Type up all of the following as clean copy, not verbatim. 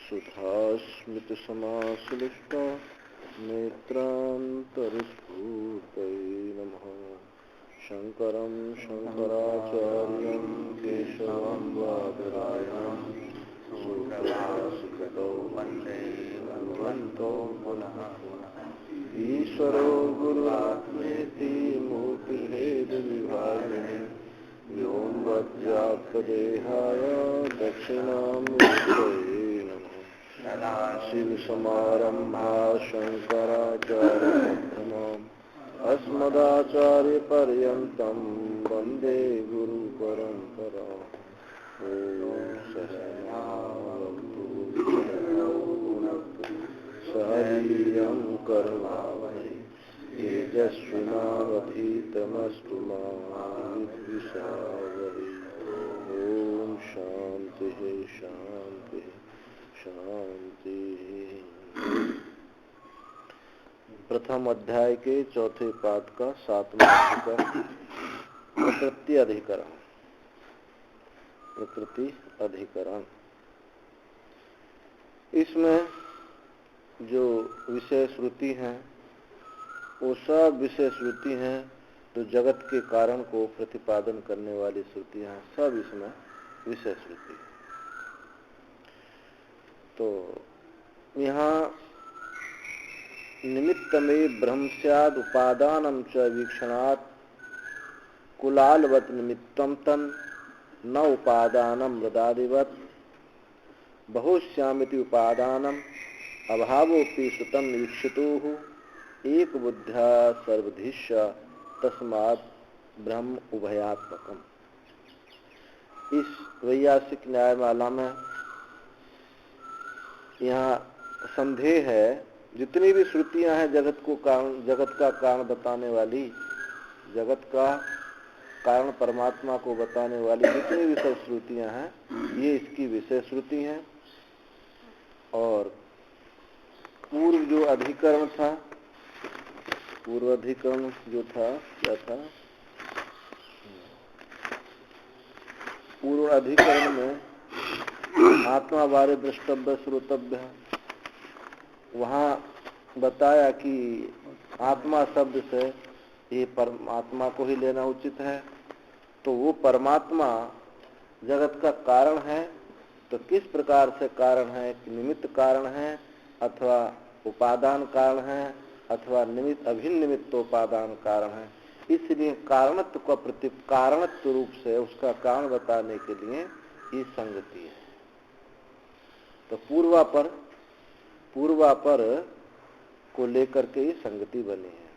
सुधास्मृतिसमाश्लिष्टा नेत्रान्तरस्फूर्तये नमः। शङ्करं शङ्कराचार्यं केशवं बादरायणं सूत्रभाष्यकृतौ वन्दे भगवन्तौ पुनः पुनः। ईश्वरो गुरुरात्मेति मूर्तिभेदविभागिने व्योमवद्व्याप्तदेहाय दक्षिणामूर्तये नमः। शिवसमारम्भा शङ्कराचार्यमध्यमाम् अस्मदाचार्यपर्यन्तं वन्दे गुरुपरम्पराम्। ॐ सहनावतु सहवीर्यं करवावहै तेजस्विनावधीतमस्तु मा विद्विषावहै। ॐ शान्ति शान्ति शांति। प्रथम अध्याय के चौथे पाद का 7वां अधिकरण प्रकृति अधिकरण। प्रकृति अधिकरण इसमें जो विषय श्रुति हैं वो सब विषय श्रुति हैं, तो जगत के कारण को प्रतिपादन करने वाली श्रुतियां हैं, सब इसमें विषय श्रुति है। तो यहाँ निमित्तमे ब्रह्म स्याद उपादानम च वीक्षणात् कुलालवत निमित्तम तन न उपादानम मृदादिवत बहुश्यामिति उपादानम अभावोपि सुतम वीक्षितुः एक बुद्ध्या सर्वधिश्य तस्मात् ब्रह्म उभयात्मकम। इस वैयासिक न्यायमाला में यहाँ संदेह है, जितनी भी श्रुतियां हैं जगत का कारण बताने वाली, जगत का कारण परमात्मा को बताने वाली जितनी भी सब श्रुतियां हैं, ये इसकी विषय श्रुति हैं। और पूर्व जो अधिकरण था, पूर्व अधिकरण जो था क्या था, पूर्व अधिकरण में आत्मा बारे द्रष्टव्य श्रोतव्य, वहाँ बताया कि आत्मा शब्द से ये परमात्मा को ही लेना उचित है। तो वो परमात्मा जगत का कारण है, तो किस प्रकार से कारण है, निमित्त कारण है अथवा उपादान कारण है अथवा निमित्त अभिन्न निमित्तोपादान कारण है। इसलिए कारणत्व का कारणत्व रूप से उसका कारण बताने के लिए ये संगति है। तो पूर्वापर को लेकर के ये संगति बनी है।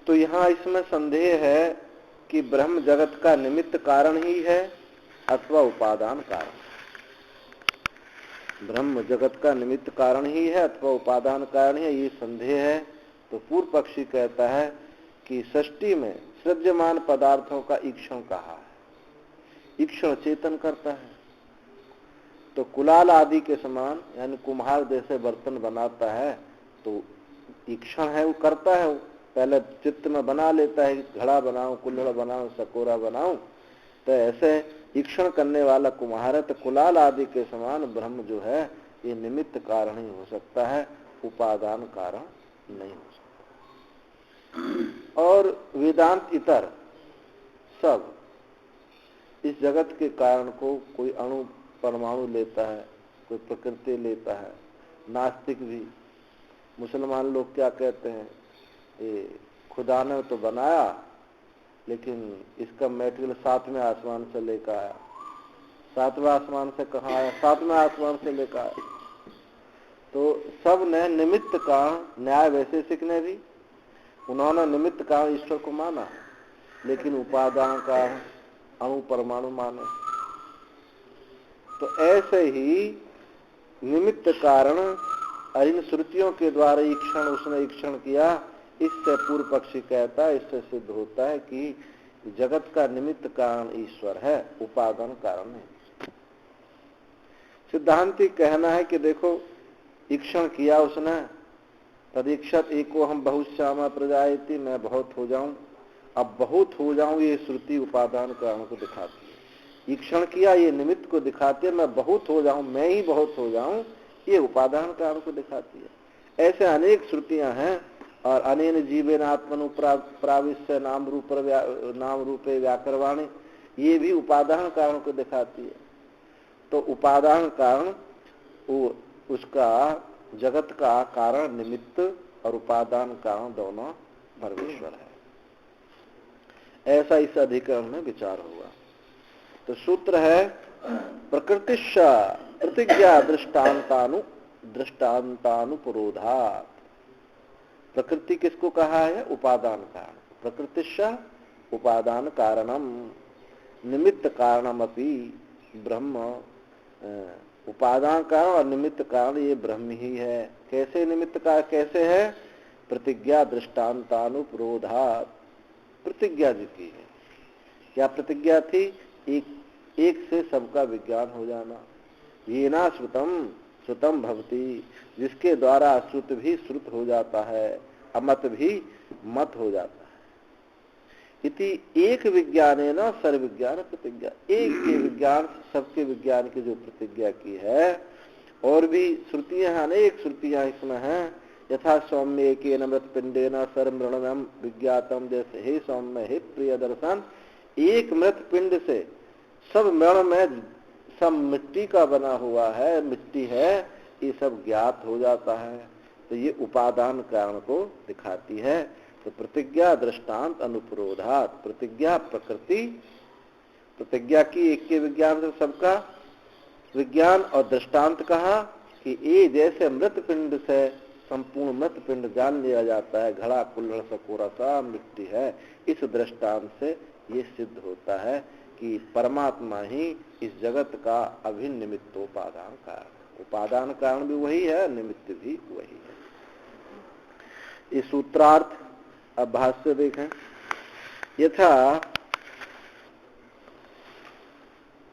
तो यहाँ इसमें संदेह है कि ब्रह्म जगत का निमित्त कारण ही है अथवा उपादान कारण। ब्रह्म जगत का निमित्त कारण ही है अथवा उपादान कारण है, ये संदेह है। तो पूर्व पक्षी कहता है कि सृष्टि में सृज्यमान पदार्थों का ईक्षण कहा है, ईक्षण चेतन करता है। तो कुलाल आदि के समान, यानी कुम्हार जैसे बर्तन बनाता है तो ईक्षण है, वो करता है, वो पहले चित्त में बना लेता है, घड़ा बनाऊं, कुल्हड़ बनाऊं, सकोरा बनाऊं। तो ऐसे ईक्षण करने वाला कुम्हार है। तो कुलाल आदि के समान ब्रह्म जो है ये निमित्त कारण ही हो सकता है, उपादान कारण नहीं हो सकता। और वेदांत इतर सब इस जगत के कारण को कोई अणु परमाणु लेता है, कोई प्रकृति लेता है। नास्तिक भी, मुसलमान लोग क्या कहते हैं, ये खुदा ने तो बनाया लेकिन इसका मटेरियल 7वें आसमान से लेकर आया। 7वें आसमान से कहाँ आया? 7वें आसमान से लेकर आया। तो सब ने निमित्त कारण, न्याय वैशेषिक ने भी, उन्होंने निमित्त कारण ईश्वर को माना, लेकिन उपादान कारण अणु परमाणु माने। तो ऐसे ही निमित्त कारण इन श्रुतियों के द्वारा ईक्षण उसने ईक्षण किया। इससे पूर्व पक्षी कहता है, इससे सिद्ध होता है कि जगत का निमित्त कारण ईश्वर है, उपादान कारण नहीं। सिद्धांति कहना है कि देखो ईक्षण किया उसने, तदीक्षत एको हम बहुश्यामा प्रजायति, मैं बहुत हो जाऊं, अब बहुत हो जाऊं, ये श्रुति उपादान कारण को दिखाती है। ईक्षण किया, ये निमित्त को दिखाती है। मैं बहुत हो जाऊं, मैं ही बहुत हो जाऊं, ये उपादान कारण को दिखाती है। ऐसे अनेक श्रुतियां हैं। और अनेन जीवेन आत्मनु प्राविश्य नाम रूपे व्याकरवाणी, ये भी उपादान कारण को दिखाती है। तो उपादान कारण उसका जगत का कारण निमित्त और उपादान कारण दोनों परमेश्वर है। ऐसा इस अधिकरण में विचार हुआ। तो सूत्र है प्रकृतिश्च प्रतिज्ञा दृष्टान्तानुपुरोधात्। प्रकृति किसको कहा है? उपादान कारण। प्रकृतिश्च उपादान कारणम निमित्त कारणमपि ब्रह्म। उपादान कारण और निमित्त कारण ये ब्रह्म ही है। कैसे निमित्त का कैसे है? प्रतिज्ञा दृष्टान्तानुपुरोधात्। प्रतिज्ञा जो की है, क्या प्रतिज्ञा थी? एक से सबका विज्ञान हो जाना। येना श्रुतम भवति, जिसके द्वारा श्रुत भी श्रुत हो जाता है, अमत भी मत हो जाता है। इति एक विज्ञानेन सर्वविज्ञान प्रतिज्ञा। एक के विज्ञान सबके विज्ञान की जो प्रतिज्ञा की है। और भी श्रुतियां, अनेक श्रुतियां इसमें हैं। यथा सौम्य एकेन मृतपिंडेन सर्वमृणमं विज्ञातम, जैसे हे सौम्य हे प्रिय दर्शन, एक मृत पिंड से सब मृण में सब मिट्टी का बना हुआ है, मिट्टी है, ये सब ज्ञात हो जाता है। तो ये उपादान कारण को दिखाती है। तो प्रतिज्ञा दृष्टांत अनुपुरोधात्। प्रतिज्ञा प्रकृति, प्रतिज्ञा की एक के विज्ञान से सबका विज्ञान, और दृष्टांत कहा कि ये जैसे मृत पिंड से संपूर्ण मृत पिंड जान लिया जाता है, घड़ा कुल्हड़ सकोरा सा मिट्टी है, इस दृष्टांत से ये सिद्ध होता है कि परमात्मा ही इस जगत का अभिन्न निमित्तोपादान कारण। उपादान कारण भी वही है, निमित्त भी वही है। ये सूत्रार्थ अब भाष्य देखें।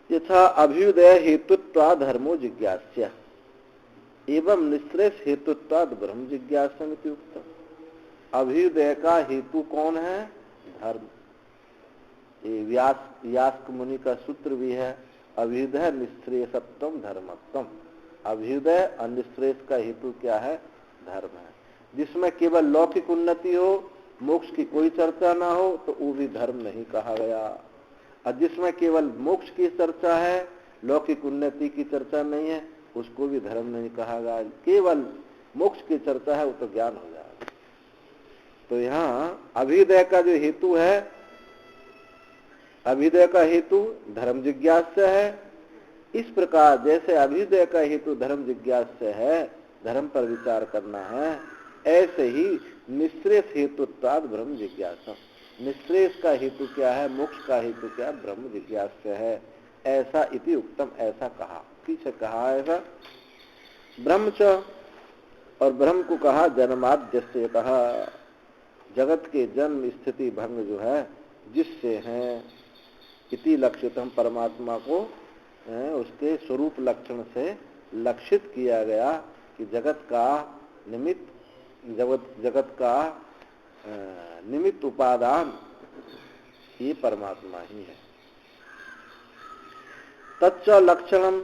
यथा अभ्युदय हेतुत्वा धर्मो जिज्ञास्य एवं निश्रेष हेतुत्वाद ब्रह्म जिज्ञासा में उक्तम। अभ्युदय का हेतु कौन है? धर्म। ये व्यास मुनि का सूत्र भी है, अभ्युदय निश्रेषत्वम धर्मत्वम। अभ्युदय और निश्रेष का हेतु क्या है? धर्म है। जिसमें केवल लौकिक उन्नति हो, मोक्ष की कोई चर्चा ना हो, तो वो भी धर्म नहीं कहा गया। और जिसमें केवल मोक्ष की चर्चा है, लौकिक उन्नति की चर्चा नहीं है, उसको भी धर्म नहीं कहा गया। केवल मोक्ष की चर्चा है, वो तो ज्ञान हो जाएगा। तो यहाँ अभ्युदय का जो हेतु है, अभ्युदय का हेतु धर्म जिज्ञास्य है। इस प्रकार जैसे अभ्युदय का हेतु धर्म जिज्ञास्य है, धर्म पर विचार करना है, ऐसे ही निश्रेष हेतुत्वाद ब्रह्म जिज्ञासा। निश्रेष का हेतु क्या है? मोक्ष का हेतु क्या? ब्रह्म जिज्ञास्य है। ऐसा इति उक्तम, ऐसा कहा। पीछे कहा ऐसा ब्रह्म च, और ब्रह्म को कहा जन्माद्यस्य कहा। जगत के जन्म स्थिति भंग जो है जिससे है, इति लक्षितम, परमात्मा को उसके स्वरूप लक्षण से लक्षित किया गया कि जगत का निमित्त उपादान ये परमात्मा ही है। तच्च लक्षणम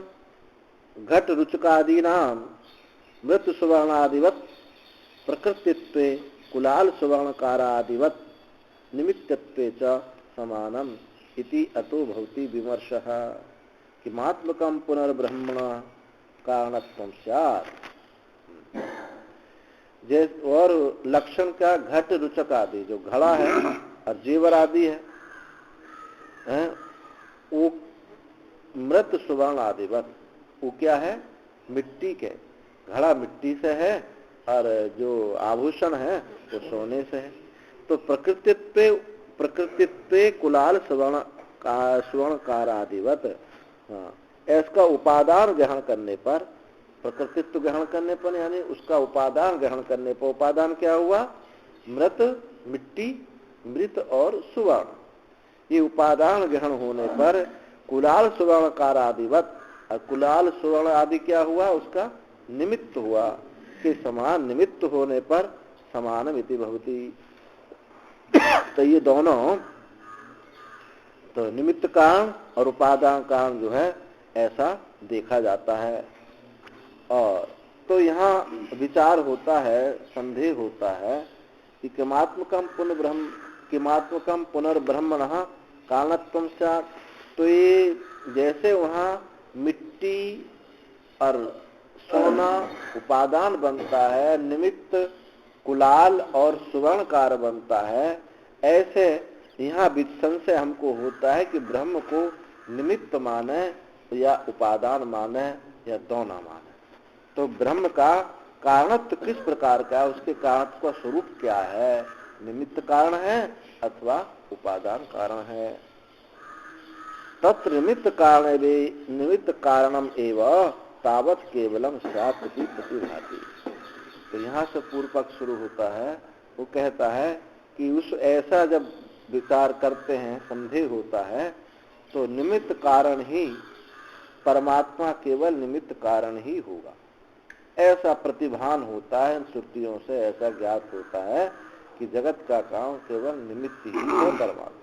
घट रुचकादीनाम मृत सुवर्णादिवत प्रकृतित्वे कुलाल सुवर्णकारादिवत निमित्तत्वे च समानम इति अतो भवति विमर्शः किमात्मकं पुनर्ब्रह्मण कारणत्वं स्यात्। जैसे और लक्षण का घट रुचक आदि, जो घड़ा है और जेवर आदि है, वो मृत सुवर्ण आदिवत, वो क्या है? मिट्टी के। घड़ा मिट्टी से है और जो आभूषण है वो सोने से है। तो प्रकृतित्वे कुलाल स्वर्णकारादिवत, इसका उपादान ग्रहण करने पर, प्रकृतित्व ग्रहण करने पर यानी उसका उपादान ग्रहण करने पर, उपादान क्या हुआ? मृत, मिट्टी, मृत और सुवर्ण। ये उपादान ग्रहण होने पर कुलाल सुवर्णकारादिवत, और कुलाल सुवर्ण आदि क्या हुआ? उसका निमित्त हुआ। के समान निमित्त होने पर समानम इति भवति। तो ये दोनों तो निमित्त कारण और उपादान कारण जो है ऐसा देखा जाता है। और तो यहाँ विचार होता है, संदेह होता है कि किमात्मकम पुनर्ब्रह्मणः कारणत्वं स्यात्। तो ये जैसे वहाँ मिट्टी और सोना उपादान बनता है, निमित्त कुलाल और सुवर्णकार बनता है, ऐसे यहाँ संशय हमको होता है कि ब्रह्म को निमित्त माने या उपादान माने या दोनों माने। तो ब्रह्म का कारणत्व किस प्रकार का है, उसके कारणत्व का स्वरूप क्या है, निमित्त कारण है अथवा उपादान कारण है। तत्र निमित्त कारणम एवं तावत केवलम स्यात् इति प्रतिभाति। तो यहाँ से पूर्व पक्ष शुरू होता है। वो कहता है कि उस ऐसा जब विचार करते हैं, संदेह होता है, तो निमित्त कारण ही परमात्मा केवल निमित्त कारण ही होगा, ऐसा प्रतिभान होता है। इन श्रुतियों से ऐसा ज्ञात होता है कि जगत का काम केवल निमित्त ही है परमात्मा।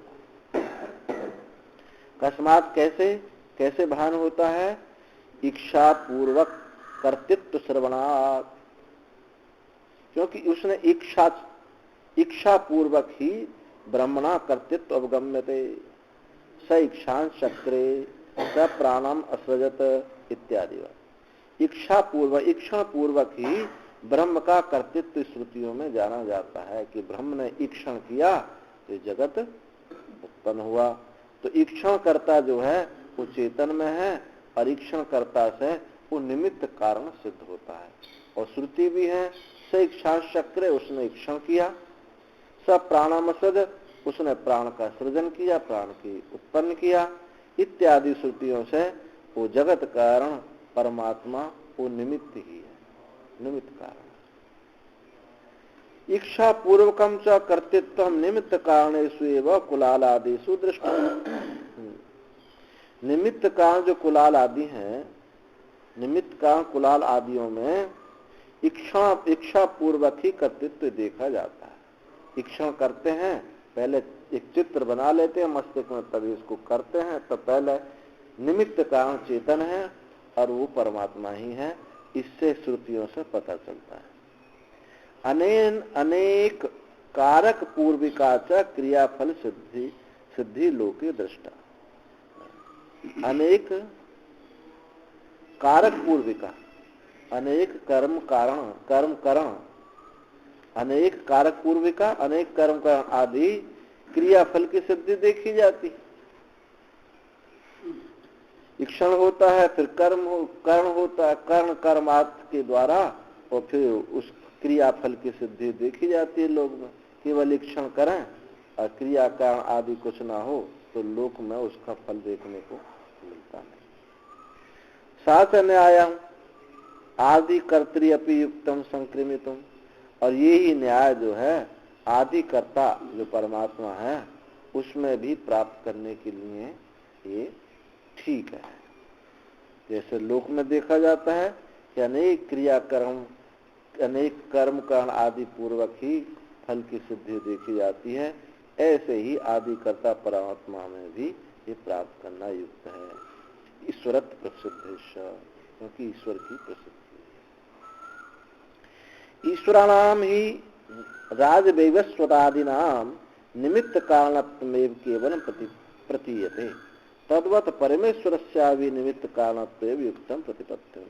अकस्मात कैसे भान होता है? इच्छा पूर्वक कर्तृत्व श्रवणात्, क्योंकि उसने इच्छा पूर्वक ही ब्रह्मणा कर्तृत्व अवगम्यते। स इच्छां चक्रे स प्राणम असृजत इत्यादि। इच्छा पूर्वक ही ब्रह्म का कर्तृत्व श्रुतियों में जाना जाता है कि ब्रह्म ने ईक्षण किया तो जगत उत्पन्न हुआ। तो ईक्षण कर्ता जो है वो चेतन में है और ईक्षण कर्ता से वो निमित्त कारण सिद्ध होता है। और श्रुति भी है, स इच्छा चक्रे, उसने ईक्षण किया, स प्राणमसद, उसने प्राण का सृजन किया, प्राण की उत्पन्न किया, इत्यादि श्रुतियों से वो जगत कारण परमात्मा वो निमित्त ही है, निमित्त कारण। इच्छा पूर्वकम च कर्तृत्व निमित्त कारणेषु एव कुलाल आदिषु दृष्टम्। निमित्त कारण जो कुलाल आदि हैं, निमित्त कारण कुलाल आदियों में इच्छा पूर्वक ही कर्तृत्व देखा जाता है। इच्छा करते हैं, पहले एक चित्र बना लेते हैं मस्तिष्क में, तभी इसको करते हैं। तो पहले निमित्त कारण चेतन है और वो परमात्मा ही है, इससे श्रुतियों से पता चलता है। अनेक कारक पूर्विका च क्रियाफल सिद्धि लोके दृष्टा। अनेक कारक पूर्विका, अनेक कर्म करण, अनेक कारक पूर्विका, अनेक कर्म करण आदि क्रियाफल की सिद्धि देखी जाती। इक्षण होता है, फिर कर्ण होता है, कर्ण कर्मार्थ के द्वारा, और फिर उस क्रियाफल की सिद्धि देखी जाती है लोक में। केवल इक्षण करें और क्रिया कारण आदि कुछ ना हो तो लोक में उसका फल देखने को मिलता नहीं। साथ न्यायम आदि कर्तृ अपि युक्तम संक्रमितम, और ये ही न्याय जो है आदि कर्ता जो परमात्मा है उसमें भी प्राप्त करने के लिए ये ठीक है। जैसे लोक में देखा जाता है कि अनेक कर्म कारण आदि पूर्वक ही फल की सिद्धि देखी जाती है, ऐसे ही आदि कर्ता परमात्मा में भी ये प्राप्त करना युक्त है। ईश्वरत्व प्रसिद्ध, क्योंकि ईश्वर की प्रसिद्धि। ईश्वराणाम ही राजवैवस्वतादीनाम निमित्त कारणत्वमेव केवलं प्रतीयते, तद्वत् परमेश्वरस्यापि निमित्त कारणत्वेन युक्तं प्रतिपत्तिम्।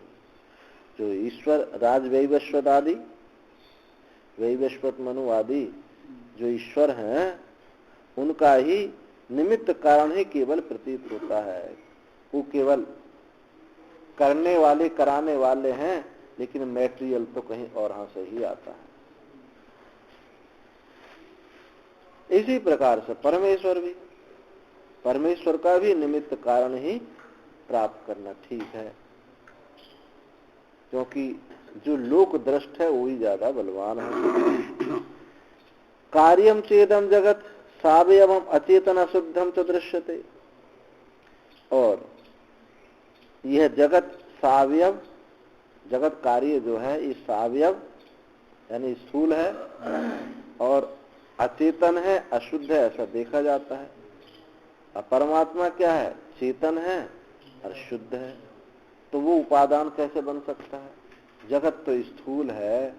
जो ईश्वर राजवैवस्वत आदि, वैवस्वत मनु आदि जो ईश्वर हैं उनका ही निमित्त कारण ही केवल प्रतीत होता है। वो केवल करने वाले कराने वाले हैं, लेकिन मैटेरियल तो कहीं और से ही आता है। इसी प्रकार से परमेश्वर का भी निमित्त कारण ही प्राप्त करना ठीक है, क्योंकि जो लोक दृष्ट है वही ज्यादा बलवान है। कार्यम चेदम जगत सावयवम अचेतन अशुद्धम च दृश्यते, और यह जगत सावयव, जगत कार्य जो है ये सावयव यानी स्थूल है और अचेतन है, अशुद्ध है, ऐसा देखा जाता है। अब परमात्मा क्या है? चेतन है और शुद्ध है, तो वो उपादान कैसे बन सकता है? जगत तो स्थूल है,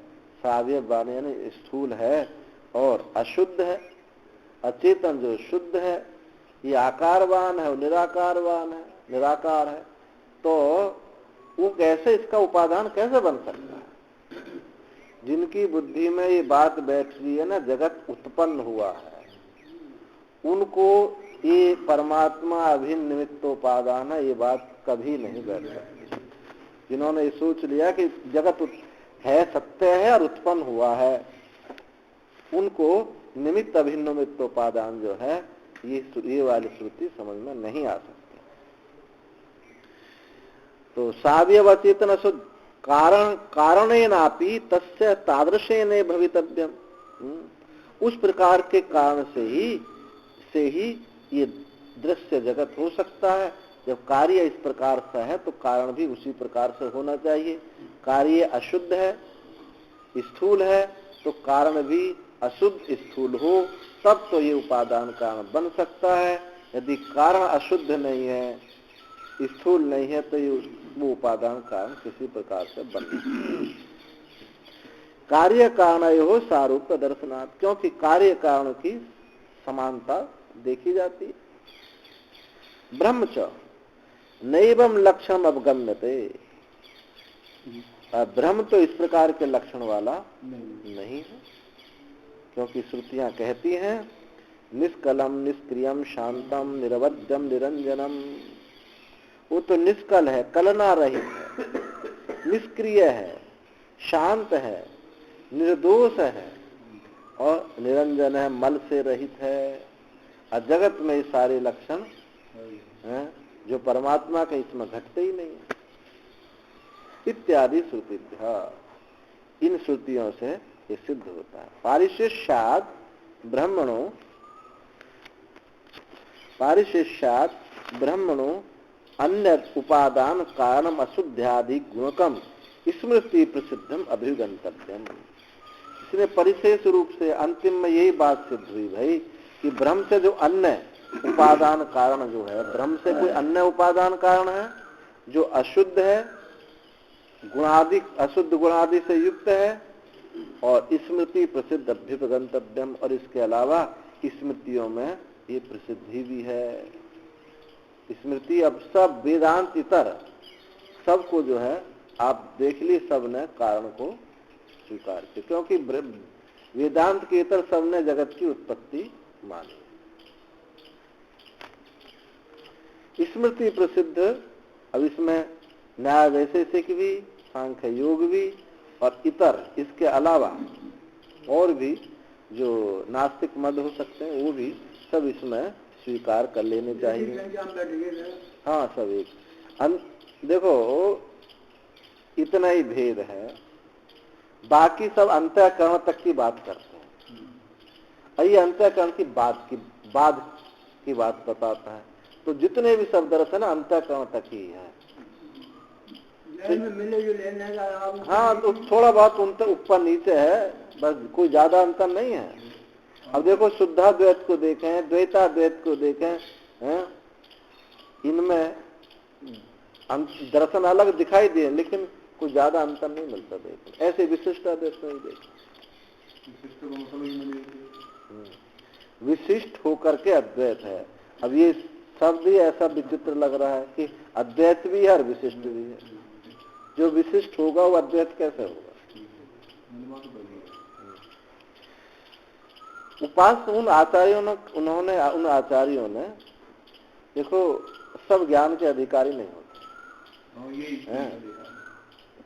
सावयवान यानी स्थूल है और अशुद्ध है। अचेतन जो शुद्ध है, ये आकारवान है और निराकारवान है, निराकार है, तो वो कैसे, इसका उपादान कैसे बन सकता है? जिनकी बुद्धि में ये बात बैठ रही है ना, जगत उत्पन्न हुआ है, उनको ये परमात्मा अभिन्न निमित्तोपादान है, ये बात कभी नहीं बैठ सकती। जिन्होंने ये सोच लिया कि जगत है, सत्य है और उत्पन्न हुआ है, उनको निमित्त अभिन्न निमित्तोपादान जो है, ये वाली श्रुति समझ में नहीं आ सकती। तो सावयव चेतन शुद्ध कारणेनापि तस्य तादृशेन भवितव्यम, उस प्रकार के कारण से ही ये दृश्य जगत हो सकता है। जब कार्य इस प्रकार से है तो कारण भी उसी प्रकार से होना चाहिए। कार्य अशुद्ध है, स्थूल है, तो कारण भी अशुद्ध स्थूल हो, तब तो ये उपादान कारण बन सकता है। यदि कारण अशुद्ध नहीं है, स्थूल नहीं है, तो ये वो उपादान कारण किसी प्रकार से बन नहीं। कार्य कारण हो सारूप्य दर्शनाथ, क्योंकि कार्य कारण की समानता देखी जाती है। ब्रह्म च नैवम लक्षण अवगम्यते, ब्रह्म तो इस प्रकार के लक्षण वाला नहीं है, क्योंकि श्रुतियां कहती हैं निष्कलम निष्क्रियम शांतम निरवध्यम निरंजनम। वो तो निष्कल है, कलना रहित है, निष्क्रिय है, शांत है, निर्दोष है और निरंजन है, मल से रहित है। और जगत में ये सारे लक्षण हैं जो परमात्मा के, इसमें घटते ही नहीं है। इत्यादि श्रुति, इन श्रुतियों से ये सिद्ध होता है। पारिशेष्यात् ब्रह्मणो अन्य उपादान कारणम अशुद्ध्यादि गुणकम स्मृति प्रसिद्धम अभिगंतव्यम। इसलिए परिशेष रूप से अंतिम में यही बात सिद्ध हुई भाई कि ब्रह्म से जो अन्य उपादान कारण जो है, ब्रह्म से कोई अन्य उपादान कारण है जो अशुद्ध है, गुणादि अशुद्ध गुणादि से युक्त है, और स्मृति प्रसिद्ध अभ्युपगंतव्यम, और इसके अलावा स्मृतियों में ये प्रसिद्धि भी है। स्मृति अब सब वेदांत इतर सबको जो है आप देख ली, सबने कारण को स्वीकार किया, क्योंकि वेदांत के इतर सबने जगत की उत्पत्ति मानी। स्मृति प्रसिद्ध, अब इसमें न्याय वैशेषिक भी, सांख्य योग भी और इतर, इसके अलावा और भी जो नास्तिक मत हो सकते हैं वो भी सब इसमें स्वीकार कर लेने चाहिए। हाँ, सब एक देखो इतना ही भेद है, बाकी सब अंतःकरण तक की बात करते हैं। ये अंतःकरण की बाद की बात बताता है, तो जितने भी सब दर्शन अंतःकरण तक ही है। हाँ, तो थोड़ा बहुत उनसे ऊपर नीचे है, बस कोई ज्यादा अंतर नहीं है। अब देखो शुद्धाद्वैत को देखें, द्वैताद्वैत को देखें, इनमें दर्शन अलग दिखाई दे, लेकिन कोई ज्यादा अंतर नहीं मिलता। देखो ऐसे विशिष्टाद्वैत में ही देखो, विशिष्ट होकर के अद्वैत है। अब ये शब्द ही ऐसा विचित्र लग रहा है कि अद्वैत भी है और विशिष्ट भी है। जो विशिष्ट होगा वो अद्वैत कैसे होगा? उपास उन आचार्यों ने देखो, सब ज्ञान के अधिकारी नहीं होते।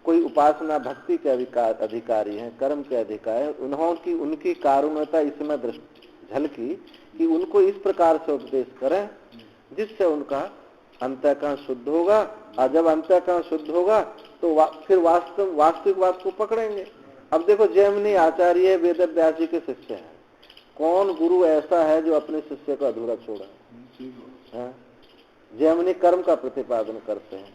कोई उपासना भक्ति के अधिकारी हैं, कर्म के अधिकारी, उनकी कारुण्यता इसमें झलकी कि उनको इस प्रकार से उपदेश करें जिससे उनका अंतःकरण शुद्ध होगा, और जब अंतःकरण शुद्ध होगा तो फिर वास्तविक बात को पकड़ेंगे। अब देखो जैमिनी आचार्य वेदव्यास जी के शिष्य हैं, कौन गुरु ऐसा है जो अपने शिष्य को अधूरा छोड़ा है? जैमिनी कर्म का प्रतिपादन करते हैं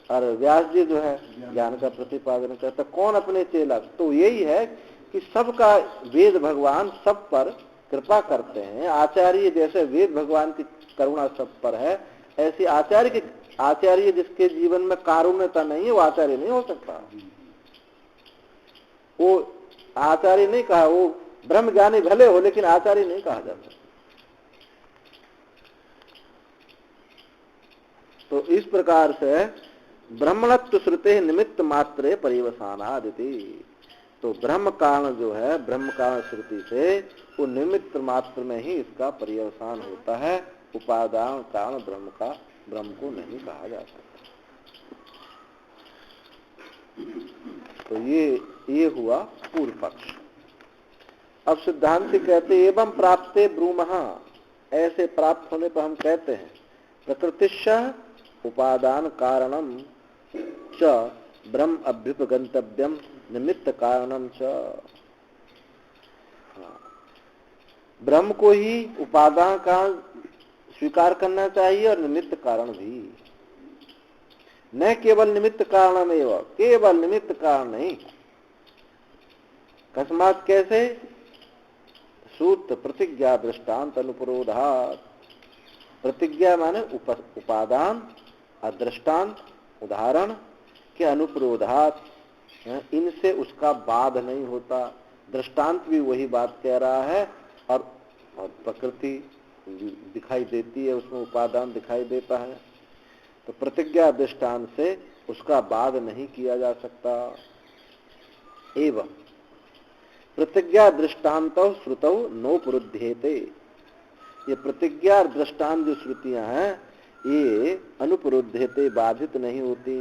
और व्यास जी जो है ज्ञान का प्रतिपादन करते हैं। कौन अपने चेला? तो यही है कि सबका वेद भगवान सब पर कृपा करते हैं। आचार्य जैसे वेद भगवान की करुणा सब पर है, ऐसी आचार्य जिसके जीवन में कारुण्यता नहीं है वो आचार्य नहीं हो सकता। वो आचार्य नहीं कहा, वो ब्रह्म ज्ञानी भले हो लेकिन आचार्य नहीं कहा जा सकता। तो इस प्रकार से ब्रह्मणत्व श्रुते निमित्त मात्रे परिवसानादिति, तो ब्रह्म कारण जो है, ब्रह्म कारण श्रुति से वो निमित्त मात्र में ही इसका पर्यवसान होता है, उपादान कारण ब्रह्म को नहीं कहा जा सकता। तो ये हुआ पूर्व पक्ष। अब सिद्धांति कहते एवं प्राप्ते ब्रूमः, ऐसे प्राप्त होने पर हम कहते हैं प्रकृतिश्च उपादान कारणम च ब्रह्म अभ्युपगंतव्यम निमित्त कारणम च, ब्रह्म को ही उपादान कारण स्वीकार करना चाहिए और निमित्त कारण भी, न केवल निमित्त कारणमेव, केवल निमित्त कारण नहीं। कस्मात् कैसे? सूत्र प्रतिज्ञा दृष्टांत अनुपरोधात, प्रतिज्ञा माने उपादान, अदृष्टांत उदाहरण के अनुपरोधात, इनसे उसका बाध नहीं होता। दृष्टांत भी वही बात कह रहा है और प्रकृति दिखाई देती है, उसमें उपादान दिखाई देता है, तो प्रतिज्ञा दृष्टांत से उसका बाध नहीं किया जा सकता। एवं प्रतिज्ञा दृष्टांतो श्रुतौ नोपरुध्येते, ये प्रतिज्ञा और दृष्टांत जो श्रुतियां हैं ये अनुपरुध्येते, बाधित नहीं होती।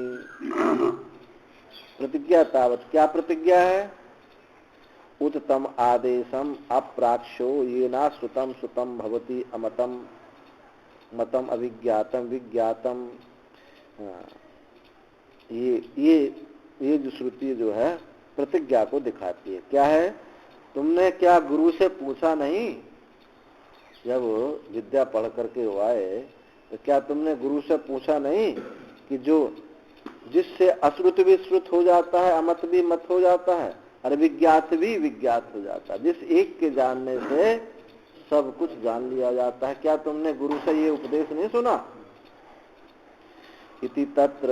प्रतिज्ञा तावत, क्या प्रतिज्ञा है? उत्तम आदेशम अप्राक्षो येना श्रुतम श्रुतम भवति अमतम मतम अविज्ञातम विज्ञातम। ये जो श्रुति जो है प्रतिज्ञा को दिखाती है। क्या है? तुमने क्या गुरु से पूछा नहीं? जब विद्या पढ़ करके हो आए तो क्या तुमने गुरु से पूछा नहीं कि जो जिससे अश्रुत भी श्रुत हो जाता है, अमत भी मत हो जाता है और विज्ञात भी विज्ञात हो जाता है, जिस एक के जानने से सब कुछ जान लिया जाता है। क्या तुमने गुरु से ये उपदेश नहीं सुना? इति तत्र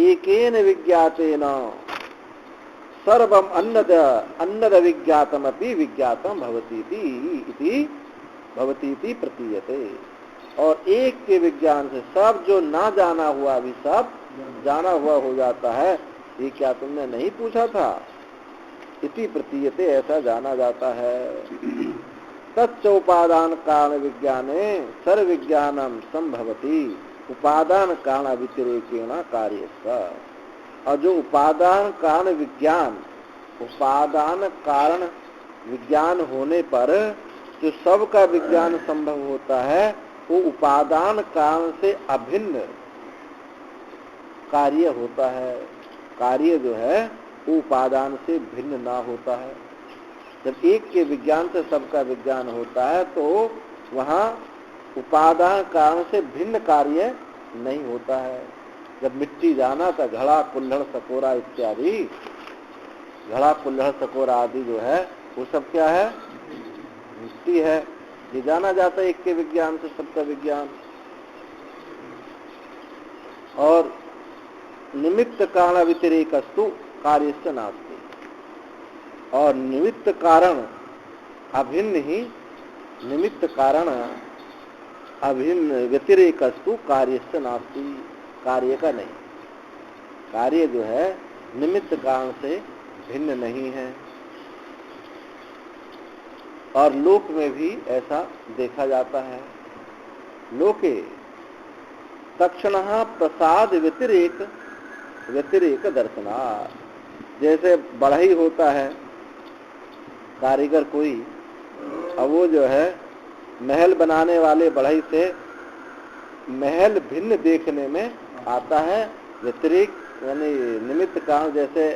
एकेन विज्ञातेन सर्वम अन्नद विज्ञातमपि विज्ञातम भवतीति प्रतीयते, और एक के विज्ञान से सब जो ना जाना हुआ भी सब जाना हुआ हो जाता है। ये क्या तुमने नहीं पूछा था? इति प्रतीयते, ऐसा जाना जाता है। तच्च उपादान कारण विज्ञाने सर्व विज्ञानम संभवति उपादान कारण व्यतिरेकेण कार्यस्य, और जो उपादान कारण विज्ञान होने पर जो सबका विज्ञान संभव होता है वो उपादान कारण से अभिन्न कार्य होता है। कार्य जो है वो उपादान से भिन्न ना होता है। जब एक के विज्ञान से सबका विज्ञान होता है तो वहाँ उपादान कारण से भिन्न कार्य नहीं होता है। जब मिट्टी जाना था, घड़ा कुल्हड़ सकोरा इत्यादि, घड़ा कुल्हड़ सकोरा आदि जो है वो सब क्या है? मिट्टी है। ये जाना जाता है एक के विज्ञान से सबका विज्ञान। और निमित्त कारण व्यतिरेकस्तु कार्यस्य नास्ति, और निमित्त कारण अभिन्न ही, निमित्त कारण अभिन्न व्यतिरेकस्तु कार्यस्य नास्ति, कार्य का नहीं। कार्य जो है निमित्त कारण से भिन्न नहीं है। और लोक में भी ऐसा देखा जाता है। लोके तक्षणः प्रसाद व्यतिरेक दर्शनात्, जैसे बढ़ई होता है कारीगर कोई, अब वो जो है महल बनाने वाले बढ़ई से महल भिन्न देखने में आता है। व्यतिरेक यानी निमित्त कारण जैसे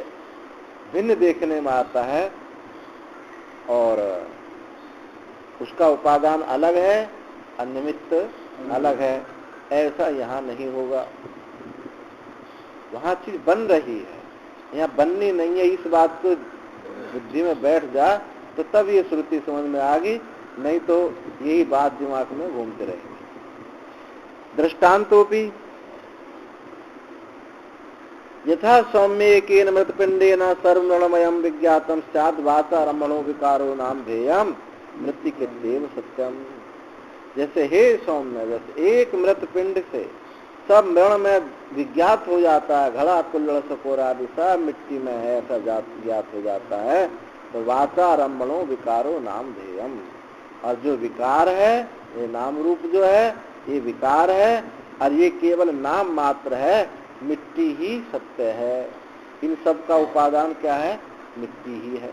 भिन्न देखने में आता है और उसका उपादान अलग है और निमित्त अलग है, ऐसा यहाँ नहीं होगा। वहाँ चीज बन रही है, यहाँ बननी नहीं है। इस बात को बुद्धि में बैठ जा तो तब ये श्रुति समझ में आ गई नहीं तो यही बात दिमाग में घूमते रहेगी। दृष्टांतोपि यथा सौम्येकेन मृतपिंडेन सर्वमृणमयं विज्ञातम स्यात् वाचारम्भणो विकारो नाम ध्येयम् मृत्तिकेत्येव सत्यम। जैसे हे सौम्य, जैसे एक मृत पिंड से सब मृण में विज्ञात हो जाता है, घड़ा कुल्लड़ सकोरा आदि सब मिट्टी में है, ऐसा ज्ञात हो जाता है, तो वाचारम्भणो विकारो नाम ध्येयम। और जो विकार है, ये नाम रूप जो है, ये विकार है और ये केवल नाम मात्र है, मिट्टी ही सत्य है। इन सब का उपादान क्या है? मिट्टी ही है।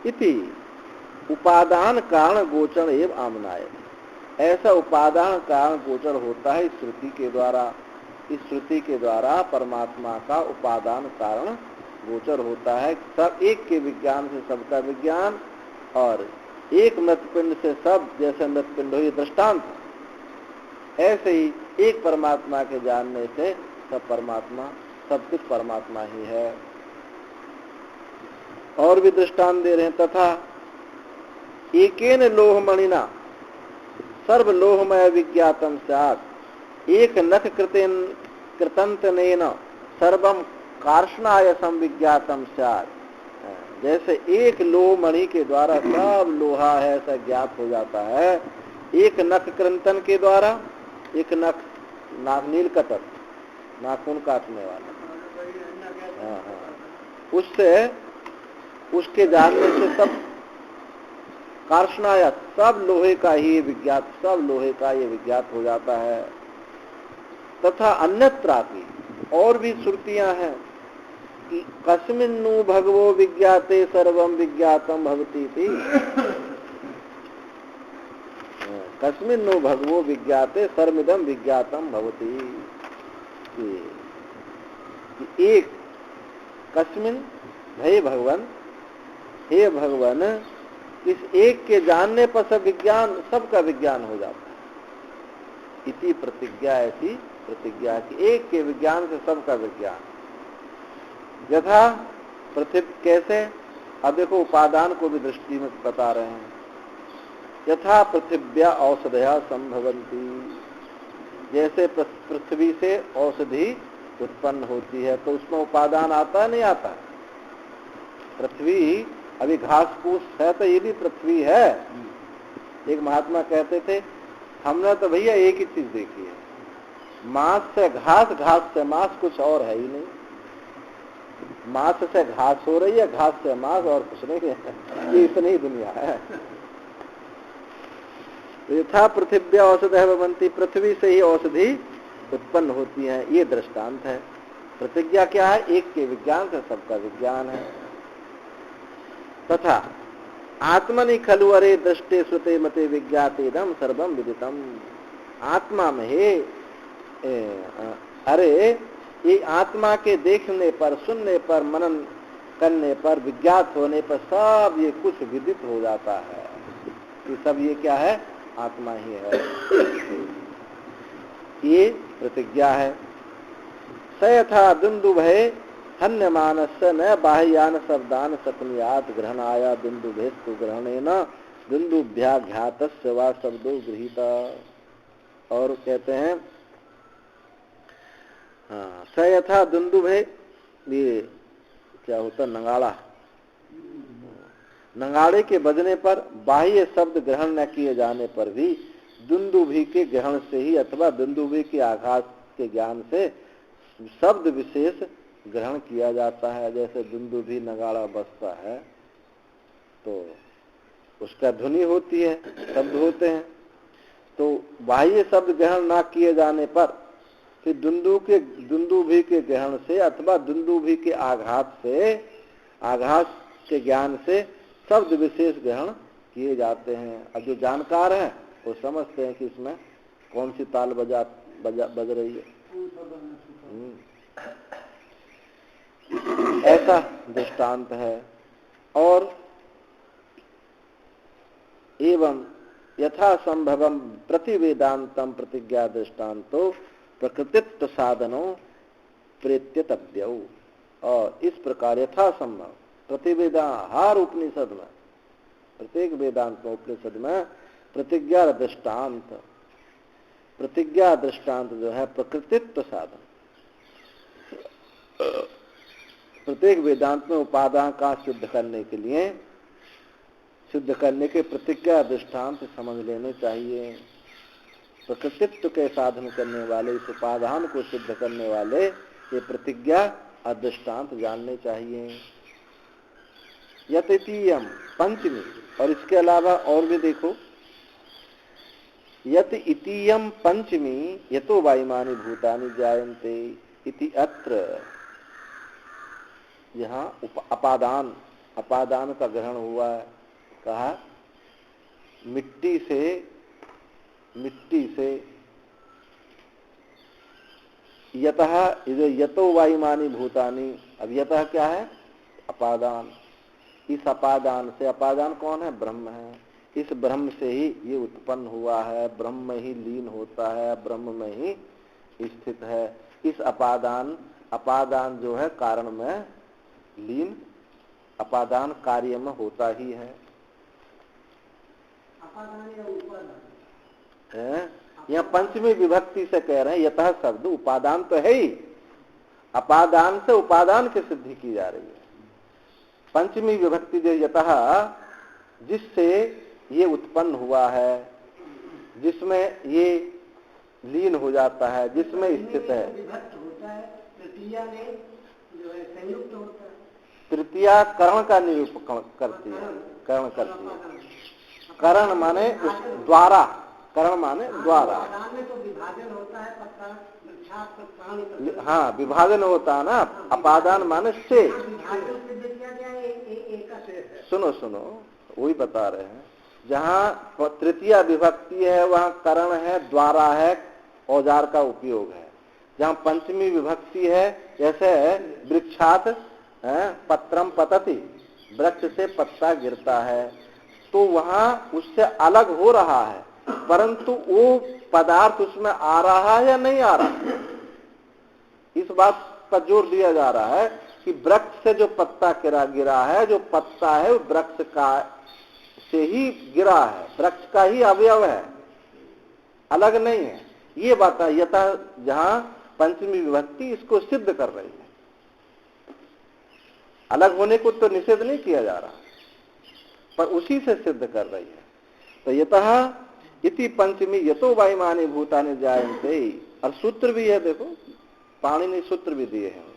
इति उपादान कारण गोचर एवं आमनाय। ऐसा उपादान कारण गोचर होता है इस श्रुति के द्वारा। इस श्रुति के द्वारा परमात्मा का उपादान कारण गोचर होता है। सब एक के विज्ञान से सबका विज्ञान, और एक मृतपिंड से सब जैसे मृतपिंड हो, ये दृष्टांत। ऐसे ही एक परमात्मा के जानने से सब परमात्मा, सब कुछ परमात्मा ही है। और भी दृष्टांत दे रहे हैं। तथा एकेन लोहमणिना सर्व लोहमय विज्ञातम स्यात्। एक नख कृतंतनेन सर्वम कार्ष्णाय संविज्ञातम स्यात्। जैसे एक लोहमणि के द्वारा सब लोहा है ऐसा ज्ञात हो जाता है। एक नख कृंतन के द्वारा, एक नख नील कटर, नाखून काटने वाला, उससे उसके जानने से सब कार्ष्णाय, सब लोहे का ही विज्ञात, सब लोहे का ये विज्ञात हो जाता है। तथा अन्यत्रापि और भी श्रुतियां हैं कि कस्मिन्नु भगवो विज्ञाते सर्वम विज्ञातम भवति थी। कस्मिन्नु भगवो विज्ञाते सर्वमिदं विज्ञातम भवति। एक कस्मिन, हे भगवान, हे भगवान, इस एक के जानने पर सब विज्ञान, सबका विज्ञान हो जाता है। इति प्रतिज्ञा, ऐसी प्रतिज्ञा कि एक के विज्ञान से सबका विज्ञान। यथा पृथ्वी, कैसे? अब देखो उपादान को भी दृष्टि में बता रहे हैं। यथा पृथिव्या औषधया संभवन्ति। जैसे पृथ्वी से औषधि उत्पन्न होती है तो उसमें उपादान आता है, नहीं आता? पृथ्वी, अभी घास फूस है तो ये भी पृथ्वी है। एक महात्मा कहते थे, हमने तो भैया एक ही चीज देखी है, मांस से घास, घास से मांस, कुछ और है ही नहीं। मांस से घास हो रही है, घास से मांस, और कुछ नहीं है। ये इतनी दुनिया है। यथा पृथिव्या औषधयः भवन्ति। पृथ्वी से ही औषधि उत्पन्न होती है, ये दृष्टांत है। प्रतिज्ञा क्या है? एक के विज्ञान से सबका विज्ञान है। तथा आत्मनि खलु अरे दृष्टे श्रुते मते विज्ञातेदम सर्वम विदितम। आत्मा में हे, अरे ये आत्मा के देखने पर, सुनने पर, मनन करने पर, विज्ञात होने पर सब ये कुछ विदित हो जाता है। ये सब ये क्या है? आत्मा ही है। ये प्रतिज्ञा है। स यथा दुन्दुभे हन्यमानस्य न बाह्यान शब्दान शक्नुयात् ग्रहणाया दुन्दुभेस्तु ग्रहणेन दुन्दुभ्याघातस्य वा शब्दो गृहीता। और कहते हैं, हाँ, स यथा दुन्दुभे, ये क्या होता? नगाड़ा। नगाड़े के बजने पर बाह्य शब्द ग्रहण न किए जाने पर भी दुन्दुभि के ग्रहण से ही अथवा दुन्दुभि के आघात के ज्ञान से शब्द विशेष ग्रहण किया जाता है। जैसे दुन्दुभि नगाड़ा बजता है तो उसका ध्वनि होती है, शब्द होते हैं। तो बाह्य शब्द ग्रहण ना किए जाने पर फिर दुन्दुभि के ग्रहण से अथवा दुन्दुभि के आघात के ज्ञान से शब्द विशेष ग्रहण किए जाते हैं। अब जो जानकार हैं वो समझते हैं कि इसमें कौन सी ताल बज रही है। ऐसा दृष्टांत है। और एवं यथा संभवम प्रतिवेदांतम प्रतिज्ञा दृष्टांतो प्रकृतित्व साधनो प्रेत्यतव्यौ। और इस प्रकार यथा संभव प्रतिवेदा हर उपनिषद में प्रत्येक वेदांत में उपनिषद में प्रतिज्ञा दृष्टांत, प्रतिज्ञा दृष्टांत जो है प्रकृतित्व साधन। प्रत्येक वेदांत में उपादान का सिद्ध करने के लिए, सिद्ध करने के प्रतिज्ञा दृष्टांत समझ लेने चाहिए। प्रकृतित्व के साधन करने वाले, इस उपादान को सिद्ध करने वाले ये प्रतिज्ञा अदृष्टांत जानने चाहिए। यतियम पंचमी, और इसके अलावा और भी देखो, यत इतियम पंचमी यतो वायुमानि भूतानि जायन्ते इति अत्र। यहाँ अपादान, अपादान का ग्रहण हुआ है। कहा मिट्टी से यतः, यतो वायुमानि भूतानि, अब यतः क्या है? अपादान। इस अपादान से, अपादान कौन है? ब्रह्म है। इस ब्रह्म से ही ये उत्पन्न हुआ है, ब्रह्म में ही लीन होता है, ब्रह्म में ही स्थित है। इस अपादान, अपादान जो है कारण में लीन, अपादान कार्य में होता ही है। यहाँ पंचमी विभक्ति से कह रहे हैं, यतः शब्द उपादान तो है ही, अपादान से उपादान की सिद्धि की जा रही है। पंचमी विभक्ति जो यतः, जिससे ये उत्पन्न हुआ है, जिसमें ये लीन हो जाता है, जिसमें स्थित है। तृतीया में जो है संयुक्त होता है। तृतीया करण का निरूपण करती है, करण करती है। करण माने उस द्वारा, करण माने द्वारा। तो विभाजन होता है, हाँ विभाजन होता है ना। अपादान माने से। सुनो सुनो, वही बता रहे हैं। जहाँ तृतीया विभक्ति है वहाँ करण है, द्वारा है, औजार का उपयोग है। जहाँ पंचमी विभक्ति है, जैसे वृक्षात पत्रम पतति, वृक्ष से पत्ता गिरता है, तो वहां उससे अलग हो रहा है, परंतु वो पदार्थ उसमें आ रहा है या नहीं आ रहा, इस बात पर जोर दिया जा रहा है कि वृक्ष से जो पत्ता गिरा है, जो पत्ता है वो वृक्ष का से ही गिरा है, वृक्ष का ही अवयव है, अलग नहीं है। ये बात है यथा, जहां पंचमी विभक्ति इसको सिद्ध कर रही है। अलग होने को तो निषेध नहीं किया जा रहा, पर उसी से सिद्ध कर रही है। तो यतः इति पंचमी यतो वायुमानि भूतानि जायन्ते, और सूत्र भी है, देखो पाणिनि सूत्र भी दिए हैं।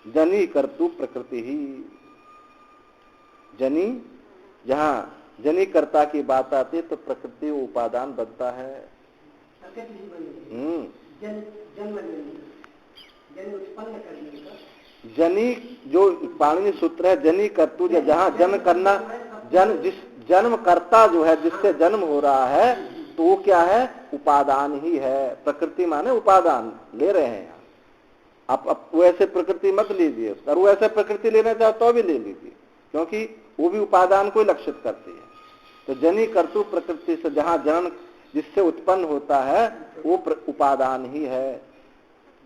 जनी कर्तु प्रकृति ही, जनी, जहाँ जनी कर्ता की बात आती है तो प्रकृति उपादान बनता है। जनी जो पाणिनि सूत्र है, जनी कर्तु, जहाँ जन्म करना, जिस जन्म करता जो है, जिससे जन्म हो रहा है, तो वो क्या है? उपादान ही है। प्रकृति माने उपादान ले रहे हैं आप वैसे प्रकृति मत लीजिए, और वैसे प्रकृति लेना चाहो तो भी ले लीजिए, क्योंकि वो भी उपादान को लक्षित करती है। तो जनी कर्तु प्रकृति से, जहाँ जन्म जिससे उत्पन्न होता है वो उपादान ही है।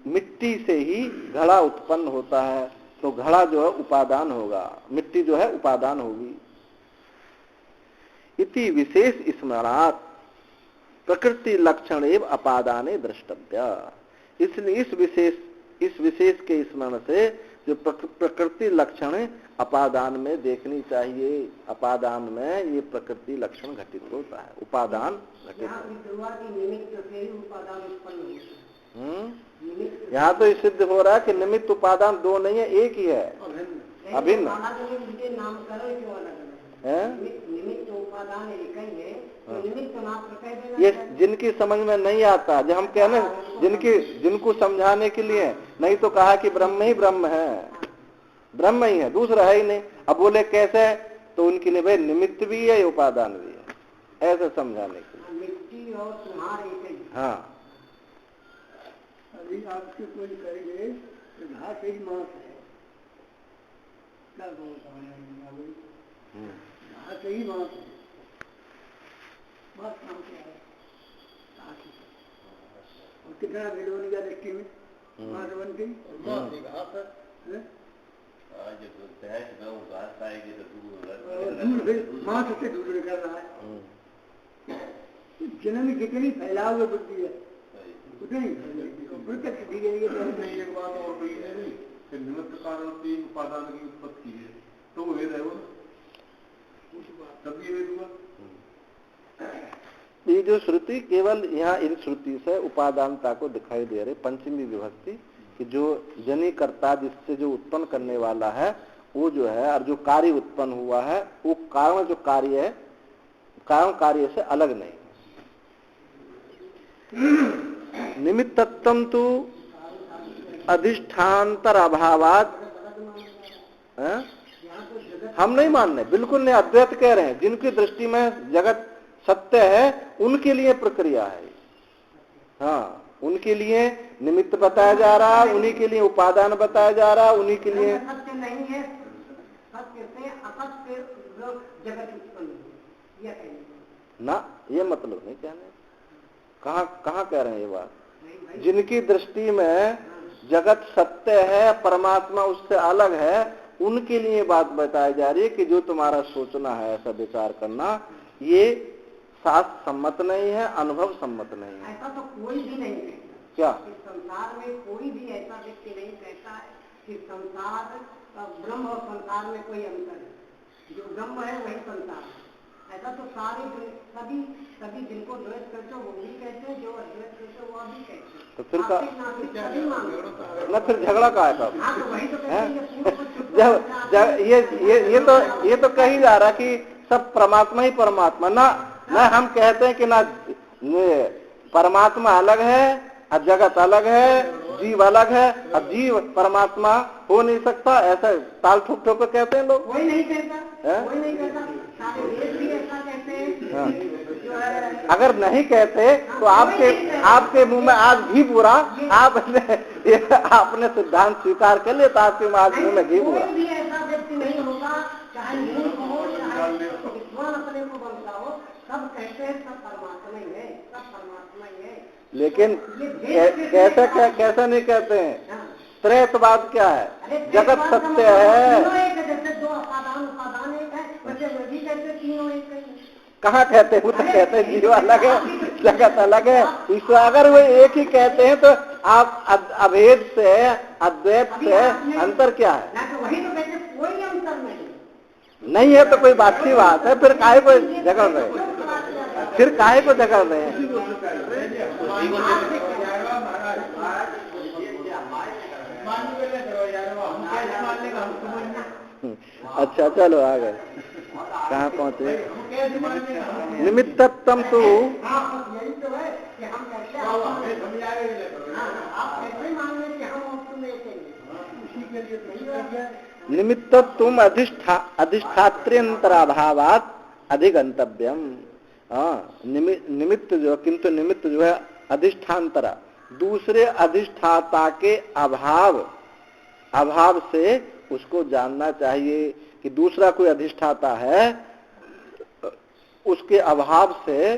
मिट्टी से ही घड़ा उत्पन्न होता है, तो घड़ा जो है उपादान होगा, मिट्टी जो है उपादान होगी। इति विशेष स्मरणात् प्रकृति लक्षण एवं अपादाने द्रष्टव्य। इसलिए इस विशेष के स्मरण से जो प्रकृति लक्षण अपादान में देखनी चाहिए। अपादान में ये प्रकृति लक्षण घटित होता है, उपादान घटित होता है। यहाँ तो सिद्ध हो रहा है कि निमित्त उपादान दो नहीं है, एक ही है, अभिन्न। ये जिनकी समझ में नहीं आता, जो हम कहने, जिनको समझाने के लिए, नहीं तो कहा कि ब्रह्म ही ब्रह्म है, ब्रह्म ही है, दूसरा है ही नहीं। अब बोले कैसे, तो उनके लिए भाई निमित्त भी है, उपादान भी है, ऐसे समझाने के लिए। मिट्टी और तुम्हारे एक ही। हाँ, अभी आपसे कोई करेंगे घास ही मांस है, क्या बोलता हूँ, घास ही मांस है, बस नाम क्या है, और कितना भिड़ोनी का देखती में मांस बनती घास है। मांस से दूर कर रहा है। जनन कितनी फैला हुई बुद्धि है, उतनी प्रत्यक्ष दी गई है। एक बात और कही है कि निमित्त कारण से उपादान की उत्पत्ति है, तो वो वेद है वो, तब ये वेद हुआ। ये जो श्रुति केवल यहाँ इन श्रुति से उपादानता को दिखाई दे रही, पंचमी विभक्ति कि जो जनी कर्ता जिससे जो उत्पन्न करने वाला है वो जो है, और जो कार्य उत्पन्न हुआ है वो कारण जो कार्य है, कारण कार्य से अलग नहीं। निमित्तत्वं तो अधिष्ठान्तर अभावात, हम नहीं मान रहे, बिल्कुल नहीं, अद्वैत कह रहे हैं। जिनकी दृष्टि में जगत सत्य है उनके लिए प्रक्रिया है। हाँ, उनके लिए निमित्त बताया जा रहा है, उन्हीं के लिए उपादान बताया जा रहा है, उन्हीं के लिए सत्य नहीं है, सत्य से असत्य जगत उत्पन्न ना, ये मतलब नहीं कहने। कहाँ कह रहे हैं ये बात? जिनकी दृष्टि में जगत सत्य है, परमात्मा उससे अलग है, उनके लिए बात बताई जा रही है कि जो तुम्हारा सोचना है, ऐसा विचार करना, ये शास्त्र सम्मत नहीं है, अनुभव सम्मत नहीं है। ऐसा तो कोई भी नहीं कहता। क्या इस संसार में कोई भी ऐसा व्यक्ति नहीं कहता है कि संसार, ब्रह्म और संसार में कोई अंतर है। जो ब्रह्म है वही संसार है। ऐसा तो सारे सभी जिनको द्वैत करते हो वो भी कहते हैं, जो अद्वैत करते हो वो भी कहते हैं। तो फिर का ना फिर झगड़ा का है तब? हाँ, तो वही तो कहते जब ये तो कही जा रहा कि सब परमात्मा ही परमात्मा, ना हम कहते हैं कि ना परमात्मा अलग है और जगत अलग है, जीव अलग है, अब जीव परमात्मा हो नहीं सकता, ऐसा ताल ठोक ठोक कर कहते हैं लोग। कोई नहीं कहता, कोई नहीं कहता, सारे वेद भी ऐसा कहते हैं। अगर नहीं कहते तो आपके मुंह में आज घी बुरा, आपने सिद्धांत स्वीकार कर लिया तो आपके मुंह में घी बुरा। कोई भी ऐसा व्यक्ति नहीं होगा, चाहे मूर्ख हो चाहे विद्वान अपने को बनता हो, सब कहते हैं सब परमात्मा ही है, सब परमात्मा ही है। लेकिन कैसा नहीं कहते हैं? त्रैतवाद क्या है? जगत सत्य है। जैसे दो उपादान एक है, वैसे वो भी कहते तीनों एक है। कहाँ कहते हैं? वो तो कहते हैं जीव अलग है, जगत अलग है, ईश्वर। अगर वो एक ही कहते हैं तो आप अभेद से, अद्वैत से अंतर क्या है? वही तो कहते कोई अंतर नहीं है तो कोई बात की बात है, फिर काहे को झगड़ रहे? फिर काहे को झगड़ रहे हैं? अच्छा चलो आ गए, कहाँ पहुंचे? निमित्तत्वं तो निमित्तत्वं अधिष्ठात्र्यंतराभावात् अधिगंतव्यम। निमित्त जो, किंतु निमित्त जो है अधिष्ठांतरा, दूसरे अधिष्ठाता के अभाव से उसको जानना चाहिए कि दूसरा कोई अधिष्ठाता है, उसके अभाव से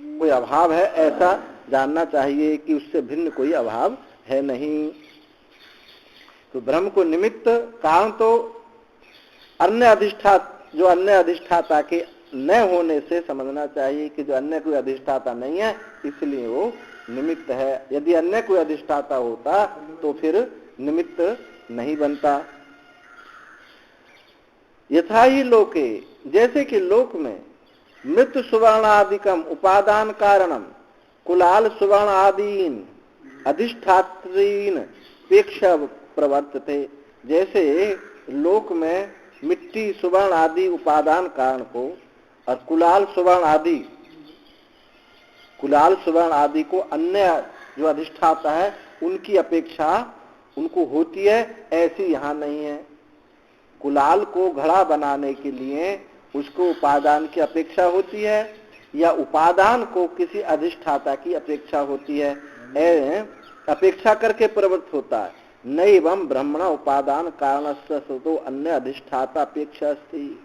कोई अभाव है ऐसा जानना चाहिए कि उससे भिन्न कोई अभाव है नहीं। तो ब्रह्म को निमित्त कारण तो अन्य अधिष्ठाता के न होने से समझना चाहिए कि जो अन्य कोई अधिष्ठाता नहीं है इसलिए वो निमित्त है। यदि अन्य कोई अधिष्ठाता होता तो फिर निमित्त नहीं बनता। यथा ही लोके, जैसे कि लोक में मृत सुवर्णादिकम उपादान कारणम कुलाल सुवर्ण आदीन अधिष्ठात्रीन पेक्षा प्रवर्तते। जैसे लोक में मिट्टी सुवर्ण आदि उपादान कारण को और कुलाल सुवर्ण आदि को अन्य जो अधिष्ठाता है उनकी अपेक्षा उनको होती है, ऐसी यहाँ नहीं है। कुलाल को घड़ा बनाने के लिए उसको उपादान की अपेक्षा होती है या उपादान को किसी अधिष्ठाता की अपेक्षा होती है, अपेक्षा करके प्रवृत्त होता है। नैवं ब्रह्मणा उपादान कारणस्य सतो अन्य अधिष्ठाता अपेक्षा अस्ति।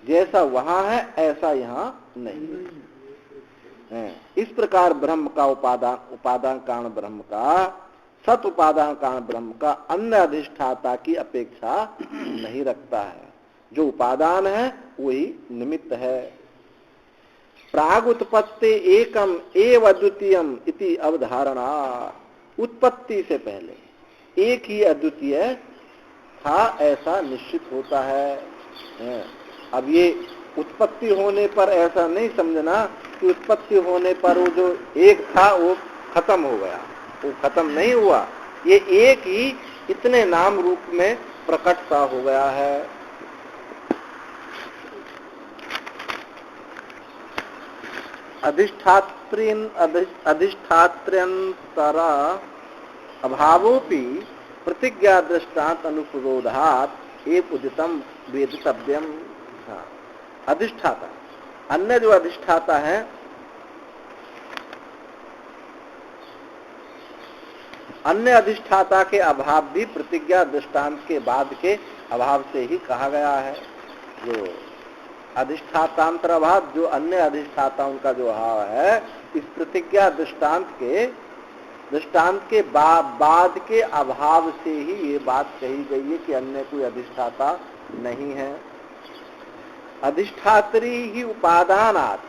जैसा वहां है ऐसा यहाँ नहीं है। इस प्रकार ब्रह्म का उपादान कारण ब्रह्म का, सत उपादान कारण ब्रह्म का अन्य अधिष्ठाता की अपेक्षा नहीं रखता है। जो उपादान है वही निमित्त है। प्राग उत्पत्ति एकम एव अद्वितीयम इति अवधारणा, उत्पत्ति से पहले एक ही अद्वितीय था ऐसा निश्चित होता है। अब ये उत्पत्ति होने पर ऐसा नहीं समझना कि उत्पत्ति होने पर वो जो एक था वो खत्म हो गया, वो खत्म नहीं हुआ, ये एक ही इतने नाम रूप में प्रकट सा हो गया है। अधिष्ठात्र्यंतरा अभावोपि प्रतिज्ञा दृष्टांत अनुपरोधात एक उदितम वेदितव्यम। अधिष्ठाता, अन्य जो अधिष्ठाता है, अन्य अधिष्ठाता के अभाव भी प्रतिज्ञा दृष्टांत के बाद के अभाव से ही कहा गया है। जो अधिष्ठातांतर अभाव, जो अन्य अधिष्ठाता उनका जो अभाव है, इस प्रतिज्ञा दृष्टांत के बाद के अभाव से ही ये बात कही गई है कि अन्य कोई अधिष्ठाता नहीं है। अधिष्ठात्री ही उपादानात्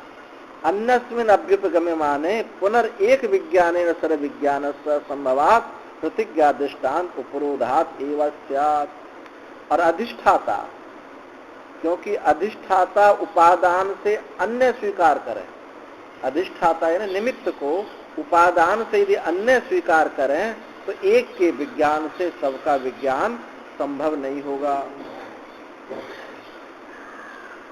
अन्यस्मिन् अभ्युपगम्यमाने पुनर्एक विज्ञानेन सर्व विज्ञानस्य संभवात् प्रतिज्ञा दृष्टांत उपरोधात् एव स्यात्। और अधिष्ठाता, क्योंकि अधिष्ठाता उपादान से अन्य स्वीकार करें, अधिष्ठाता यानी निमित्त को उपादान से यदि अन्य स्वीकार करें तो एक के विज्ञान से सबका विज्ञान संभव नहीं होगा।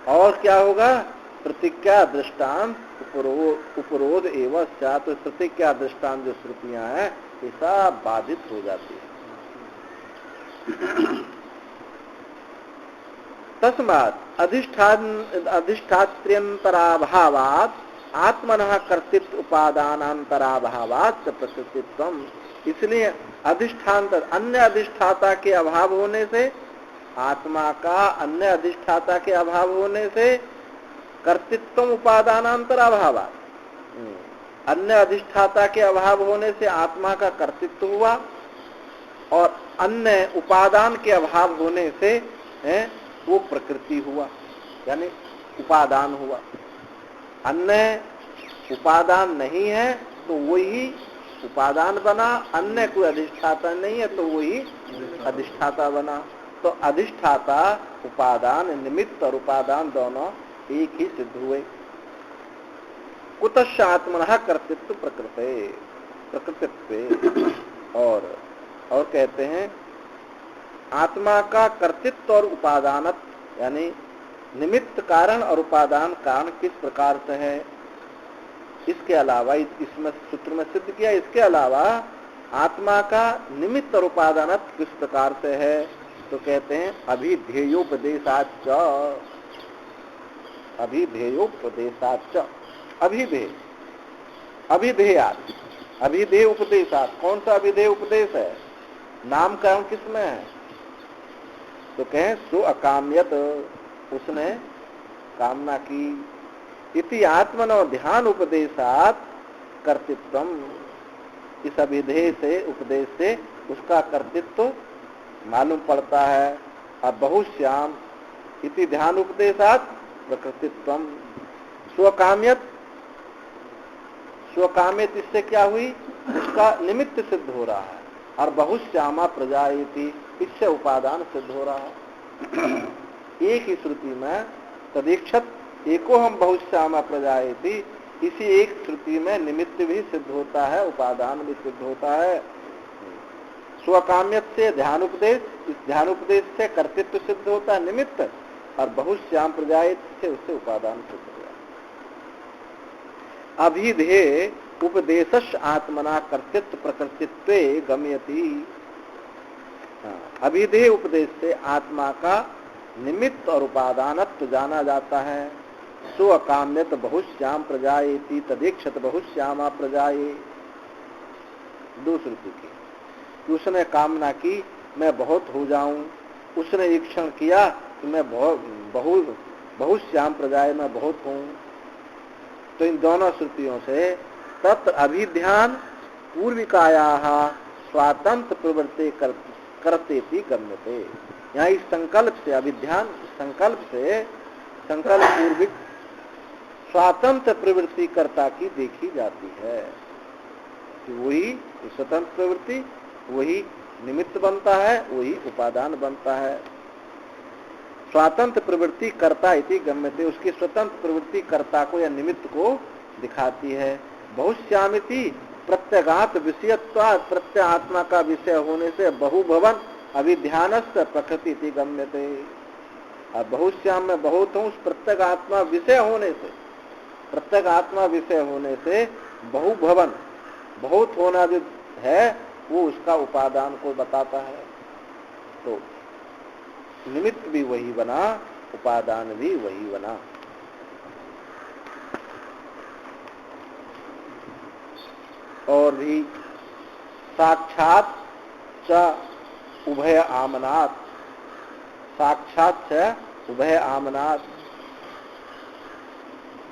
और क्या होगा? प्रतिज्ञा दृष्टांत उपरोध एवं स्यात्। तो प्रतिज्ञा दृष्टांत जो श्रुतियां हैं ये सब बाधित हो जाती है। तस्मात् अधिष्ठात्र्यंतराभावात् आत्मनः कर्तृत्व उपादानांतराभावात् प्रकृतित्वम्। इसलिए अधिष्ठांतर, अन्य अधिष्ठाता के अभाव होने से, आत्मा का अन्य अधिष्ठाता के अभाव होने से कर्तृत्व उपादानांतराभावात्, अन्य अधिष्ठाता के अभाव होने से आत्मा का कर्तृत्व हुआ, और अन्य उपादान के अभाव होने से वो प्रकृति हुआ, यानी उपादान हुआ। अन्य उपादान नहीं है तो वही उपादान बना, अन्य कोई अधिष्ठाता नहीं है तो वही अधिष्ठाता बना। तो अधिष्ठाता, उपादान, निमित्त और उपादान दोनों एक ही सिद्ध हुए। कुतश्च आत्मनः कर्तृत्व प्रकृतित्व। और कहते हैं आत्मा का कर्तृत्व और उपादानत्व, यानी निमित्त कारण और उपादान कारण किस प्रकार से है, इसके अलावा इसमें सूत्र में सिद्ध किया। इसके अलावा आत्मा का निमित्त और उपादानत्व किस प्रकार से है, तो कहते हैं अभिधेयोपदेशाच्च। अभिधेयोपदेशाच्च, अभिधेयात्, अभिधेय उपदेशात्। कौन सा अभिधेय उपदेश है? नामकरण किसमें है? तो कहें सो अकाम्यत, उसने कामना की। इति आत्मनो ध्यान उपदेशात् कर्तृत्वम। इस अभिधेय से, उपदेश से उसका कर्तृत्व मालूम पड़ता है। अब बहुश्याम इति ध्यान उपदेशात् प्रकृतित्वम। स्वकाम्यत, स्वकाम्यत इससे क्या हुई? उसका निमित्त सिद्ध हो रहा है। और बहुश्यामा प्रजायति, इससे उपादान सिद्ध हो रहा है। एक ही श्रुति में तदीक्षत एको हम बहुश्यामा प्रजायति, इसी एक श्रुति में निमित्त भी सिद्ध होता है, उपादान भी सिद्ध होता है। स्वकाम्यत से ध्यानोपदेश, इस ध्यानोपदेश से कर्तृत्व सिद्ध होता है, निमित्त, और बहुश्याम प्रजायति से उससे उपादान सिद्ध हो गया। अभिधेय उपदेशश आत्मना कर्तृत्व प्रकृतित्वे गम्यति। अभिधेय उपदेश से आत्मा का निमित्त और उपादानत्व जाना जाता है। सो अकाम्यत बहुश्याम प्रजायेति तदेक्षत बहुश्यामा प्रजाये। दो श्रुति की, उसने कामना की मैं बहुत हो जाऊं, उसने ईक्षण किया कि मैं बहुश्याम प्रजाए, मैं बहुत हूं। तो इन दोनों श्रुतियों से तत्र अभिध्यान पूर्विकायाः स्वातंत्र प्रवृत्ति करते गम्यते। यहाँ इस संकल्प से, अभिध्यान संकल्प से, संकल्प पूर्विक स्वातंत्र प्रवृत्ति कर्ता की देखी जाती है कि वही स्वतंत्र प्रवृत्ति, वही निमित्त बनता है, वही उपादान बनता है। स्वातंत्र प्रवृत्ति कर्ता इति गम्यते, उसकी स्वतंत्र प्रवृत्ति कर्ता को या निमित्त को दिखाती है। बहुश्यामिति प्रत्यगात विषयत्वात्, प्रत्यय आत्मा का विषय होने से बहुभवन अभिध्यानस्थ प्रकृति इति गम्यते। अब बहुश्याम में बहुत हूँ, उस प्रत्येक आत्मा विषय होने से, प्रत्येक आत्मा विषय होने से बहुभवन, बहुत होना जो है वो उसका उपादान को बताता है। तो निमित्त भी वही बना, उपादान भी वही बना। और भी साक्षात च उभय आमनात्, साक्षात च उभय आमनात्,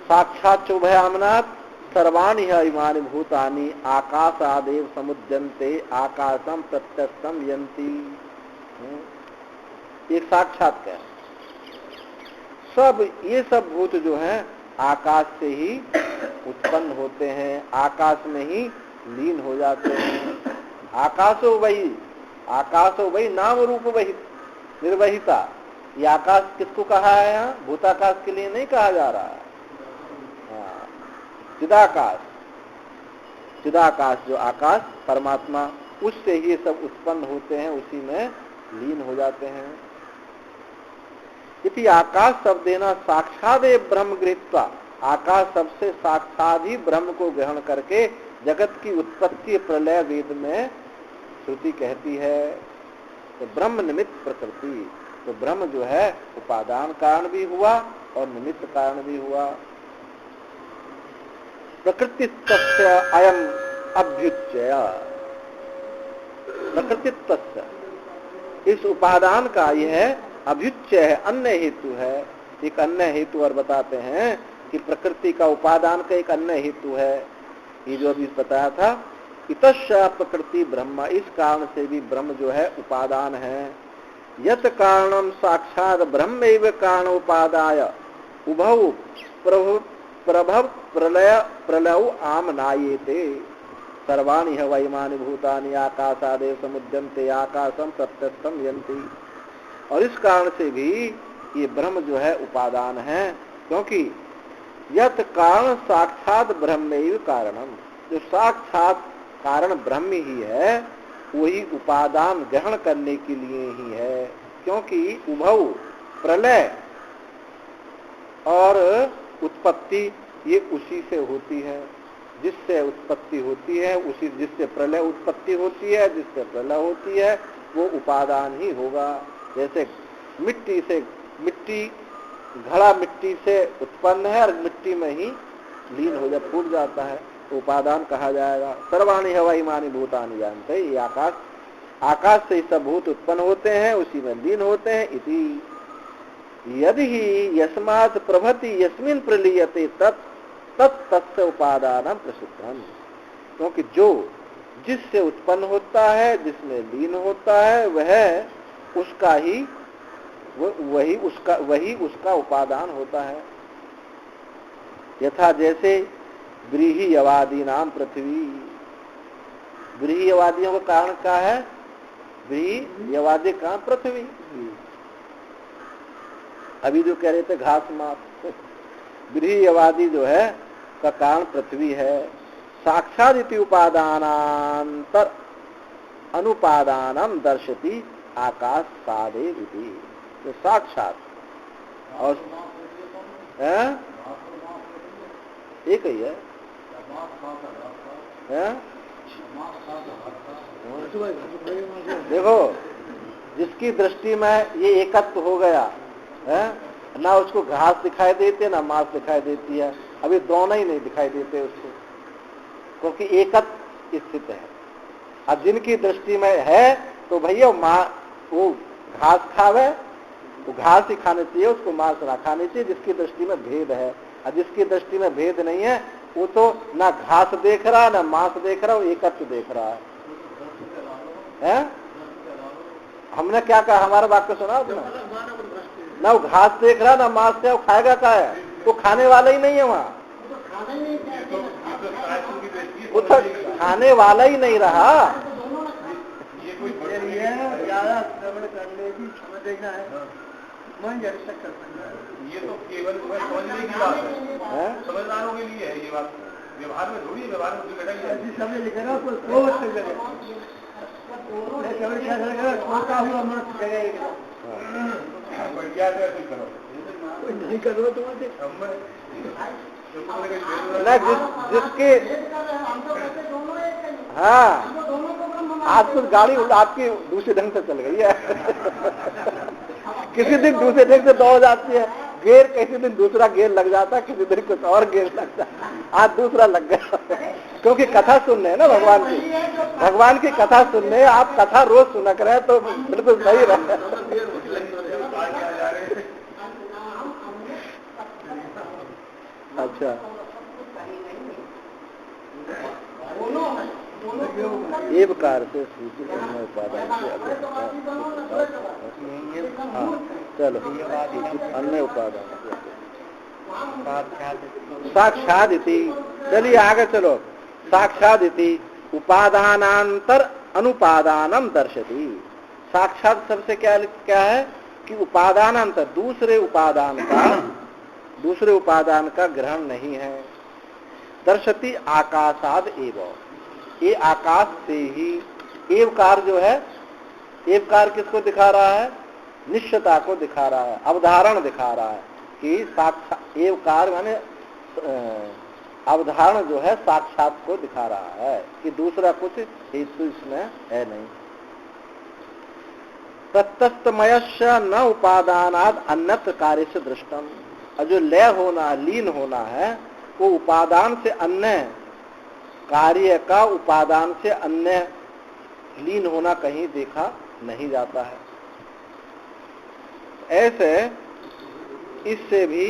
साक्षात च उभय आमनात् सर्वाणि इमानि भूतानि आकाशादेव समुद्यन्ते आकाशम प्रत्यक्षम यन्ति। एक साक्षात क्या है, सब ये सब भूत जो है आकाश से ही उत्पन्न होते हैं, आकाश में ही लीन हो जाते हैं। आकाशो वही, आकाशो वही नाम रूप वही निर्वहिता। ये आकाश किसको कहा है यहाँ? भूताकाश के लिए नहीं कहा जा रहा है। हाँ, चिदाकाश, चिदाकाश जो आकाश परमात्मा, उससे ही सब उत्पन्न होते हैं, उसी में लीन हो जाते हैं। इति आकाश शब्देना साक्षादेव ब्रह्म गृहीत्वा, आकाश सबसे साक्षात ही ब्रह्म को ग्रहण करके जगत की उत्पत्ति प्रलय वेद में श्रुति कहती है। तो ब्रह्म निमित्त प्रकृति, तो ब्रह्म जो है उपादान कारण भी हुआ और निमित्त कारण भी हुआ। प्रकृति तस्य अयम अभ्युच्चय, प्रकृति तस्य, इस उपादान का यह अभ्युच्चय है, अन्य हेतु है। एक अन्य हेतु और बताते हैं कि प्रकृति का उपादान का एक अन्य हेतु है। ये जो अभी बताया था, इतश्च प्रकृति ब्रह्म, इस कारण से भी ब्रह्म जो है उपादान है। यत कारणम साक्षात ब्रह्मैव कारण उपादाय उभौ प्रभव प्रलय आमनायेते सर्वाणि वैमानि भूतानि आकाशादेव समुद्यन्ते आकाशम प्रत्यक्षम यन्ति। और इस कारण से भी ये ब्रह्म जो है उपादान है, क्योंकि यत कारण साक्षात ब्रह्मैव कारणम, जो साक्षात कारण ब्रह्म ही है, वही उपादान ग्रहण करने के लिए ही है। क्योंकि उभव प्रलय और उत्पत्ति ये उसी से होती है, जिससे उत्पत्ति होती है, उसी जिससे प्रलय उत्पत्ति होती है, जिससे प्रलय होती है, वो उपादान ही होगा। जैसे मिट्टी से, मिट्टी घड़ा मिट्टी से उत्पन्न है और मिट्टी में ही लीन हो जाता, फूट जाता है, तो उपादान कहा जाएगा। सर्वाणि इमानि भूतानि जानते, ये आकाश, आकाश से सब भूत उत्पन्न होते हैं, उसी में लीन होते हैं। इति यदि ही यस्मात् प्रभति यस्मिन् प्रलीयते तत्तस्य उपादानं प्रसिद्धम्, क्योंकि जो जिससे उत्पन्न होता है, जिसमें लीन होता है, वह उसका ही वही उसका उपादान होता है। यथा जैसे व्रीहियवादी नाम पृथ्वी, व्रीहियवादियों का कारण क्या है? व्रीहियवादी का पृथ्वी। अभी जो कह रहे थे घास मात, व्रीहियवादी जो है का कारण पृथ्वी है। साक्षात इति उपादानांतर अनुपादानम दर्शति आकाश सादेव इति, तो साक्षात और एक ही है, देखो जिसकी दृष्टि में ये एकत्व हो गया है, ना उसको घास दिखाई देती है ना मांस दिखाई देती है, अभी दोनों ही नहीं दिखाई देते उसको, क्योंकि एकत्व स्थित है। अब जिनकी दृष्टि में है तो भैया वो घास खावे, वो घास ही खाने चाहिए, उसको मांस ना खाने चाहिए, जिसकी दृष्टि में भेद है। और जिसकी दृष्टि में भेद नहीं है, वो तो ना घास देख रहा ना मांस देख रहा, वो एकत्व देख रहा है? हमने क्या कहा, हमारा वाक्य सुना आपने? ना वो घास देख रहा ना मांस से, वो खाएगा क्या है? वो खाने वाला ही नहीं है वहाँ, वो तो खाने वाला ही नहीं रहा। ये कोई ज्यादा श्रवण करने की समझ देखना है, मन जड़ तक कर सकता है। ये तो केवल समझने की बात है, समझदारों के लिए है ये बात। व्यवहार में थोड़ी, व्यवहार में समझ लिखेगा नहीं करो तो ना जिसके हाँ आज तो गाड़ी आपकी दूसरे ढंग से चल गई है किसी दिन दूसरे ढंग से दौड़ जाती है, गेर किसी दिन दूसरा गेर लग जाता है, किसी दिन कुछ और गेर लगता है, आज दूसरा लग गया क्योंकि कथा सुनने है ना भगवान की कथा सुनने, आप कथा रोज सुना करें तो बिल्कुल सही रहे। अच्छा, एवकार से सूचित अन्य उपादान से हाँ चलो अन्य उपादान साक्षात इति, चलिए आगे चलो। साक्षात इति उपादानांतर अनुपादानम दर्शति। साक्षात सबसे क्या क्या है कि उपादानांतर दूसरे उपादान का ग्रहण नहीं है। दर्शति आकाशाद एवं, ये आकाश से ही, एवकार जो है, एवकार किसको दिखा रहा है? निश्चयता को दिखा रहा है, अवधारण दिखा रहा है कि साक्षात, एवकार माने अवधारण जो है साक्षात को दिखा रहा है कि दूसरा कुछ हेतु इसमें है नहीं। तत्तमयस्य न उपादानाद अन्यत्र कार्य से दृष्टम, और जो लय होना, लीन होना है, वो उपादान से अन्य कार्य का उपादान से अन्य लीन होना कहीं देखा नहीं जाता है। ऐसे इससे भी,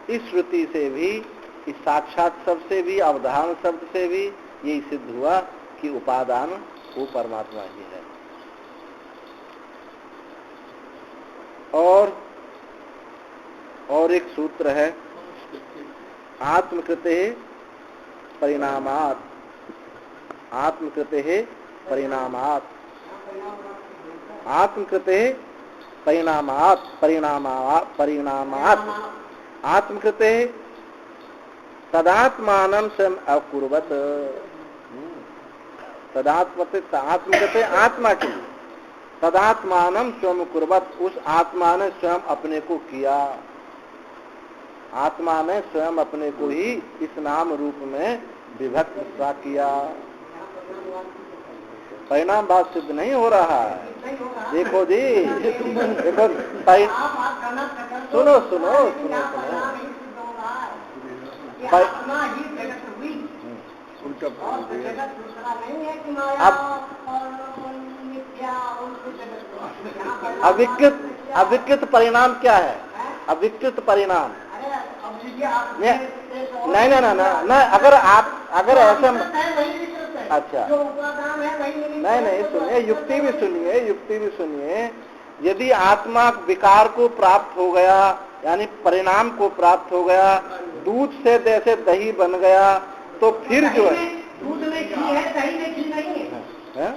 इस श्रुति से भी, इस साक्षात शब्द से भी, अवधारण शब्द से भी यही सिद्ध हुआ कि उपादान वो परमात्मा ही है। और एक सूत्र है, आत्मकृते परिणामात्, आत्मकृते परिणामात्, आत्मकृते परिणामात्, परिणामात् आत्मकृते तदात्मानं स्वयं अकुर्वत, आत्मकृते आत्मा के लिए, तदात्मानं स्वयं कुर्वत, उस आत्मा ने स्वयं अपने को किया, आत्मा ने स्वयं अपने को ही इस नाम रूप में विभक्त सा किया। परिणाम बात सिद्ध नहीं हो रहा है। देखो जी, देखो सुनो सुनो सुनो अविकृत परिणाम क्या है? अविकृत परिणाम नहीं ना ना ना ना, अगर ऐसा, अच्छा नहीं सुनिए, युक्ति भी सुनिए। यदि आत्मा विकार को प्राप्त हो गया, यानी परिणाम को प्राप्त हो गया, दूध से जैसे दही बन गया, तो फिर जो है दूध में घी है, दही में घी नहीं है।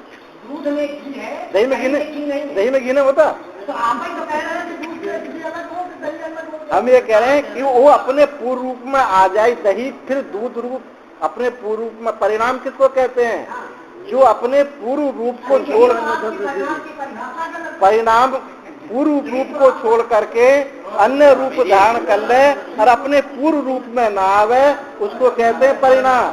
दूध में घी है, दही में घी नहीं होता। तो आप ही तो कह रहे हैं कि दूध में घी अलग हो, दही अलग हो। हम ये कह रहे हैं कि वो अपने पूर्व रूप में आ जाए दही, फिर दूध रूप, अपने पूर्व रूप में। परिणाम किसको कहते हैं? जो अपने पूर्व रूप को छोड़, परिणाम पूर्व रूप को छोड़ करके अन्य रूप धारण कर ले और अपने पूर्व रूप में ना आवे, उसको कहते हैं परिणाम।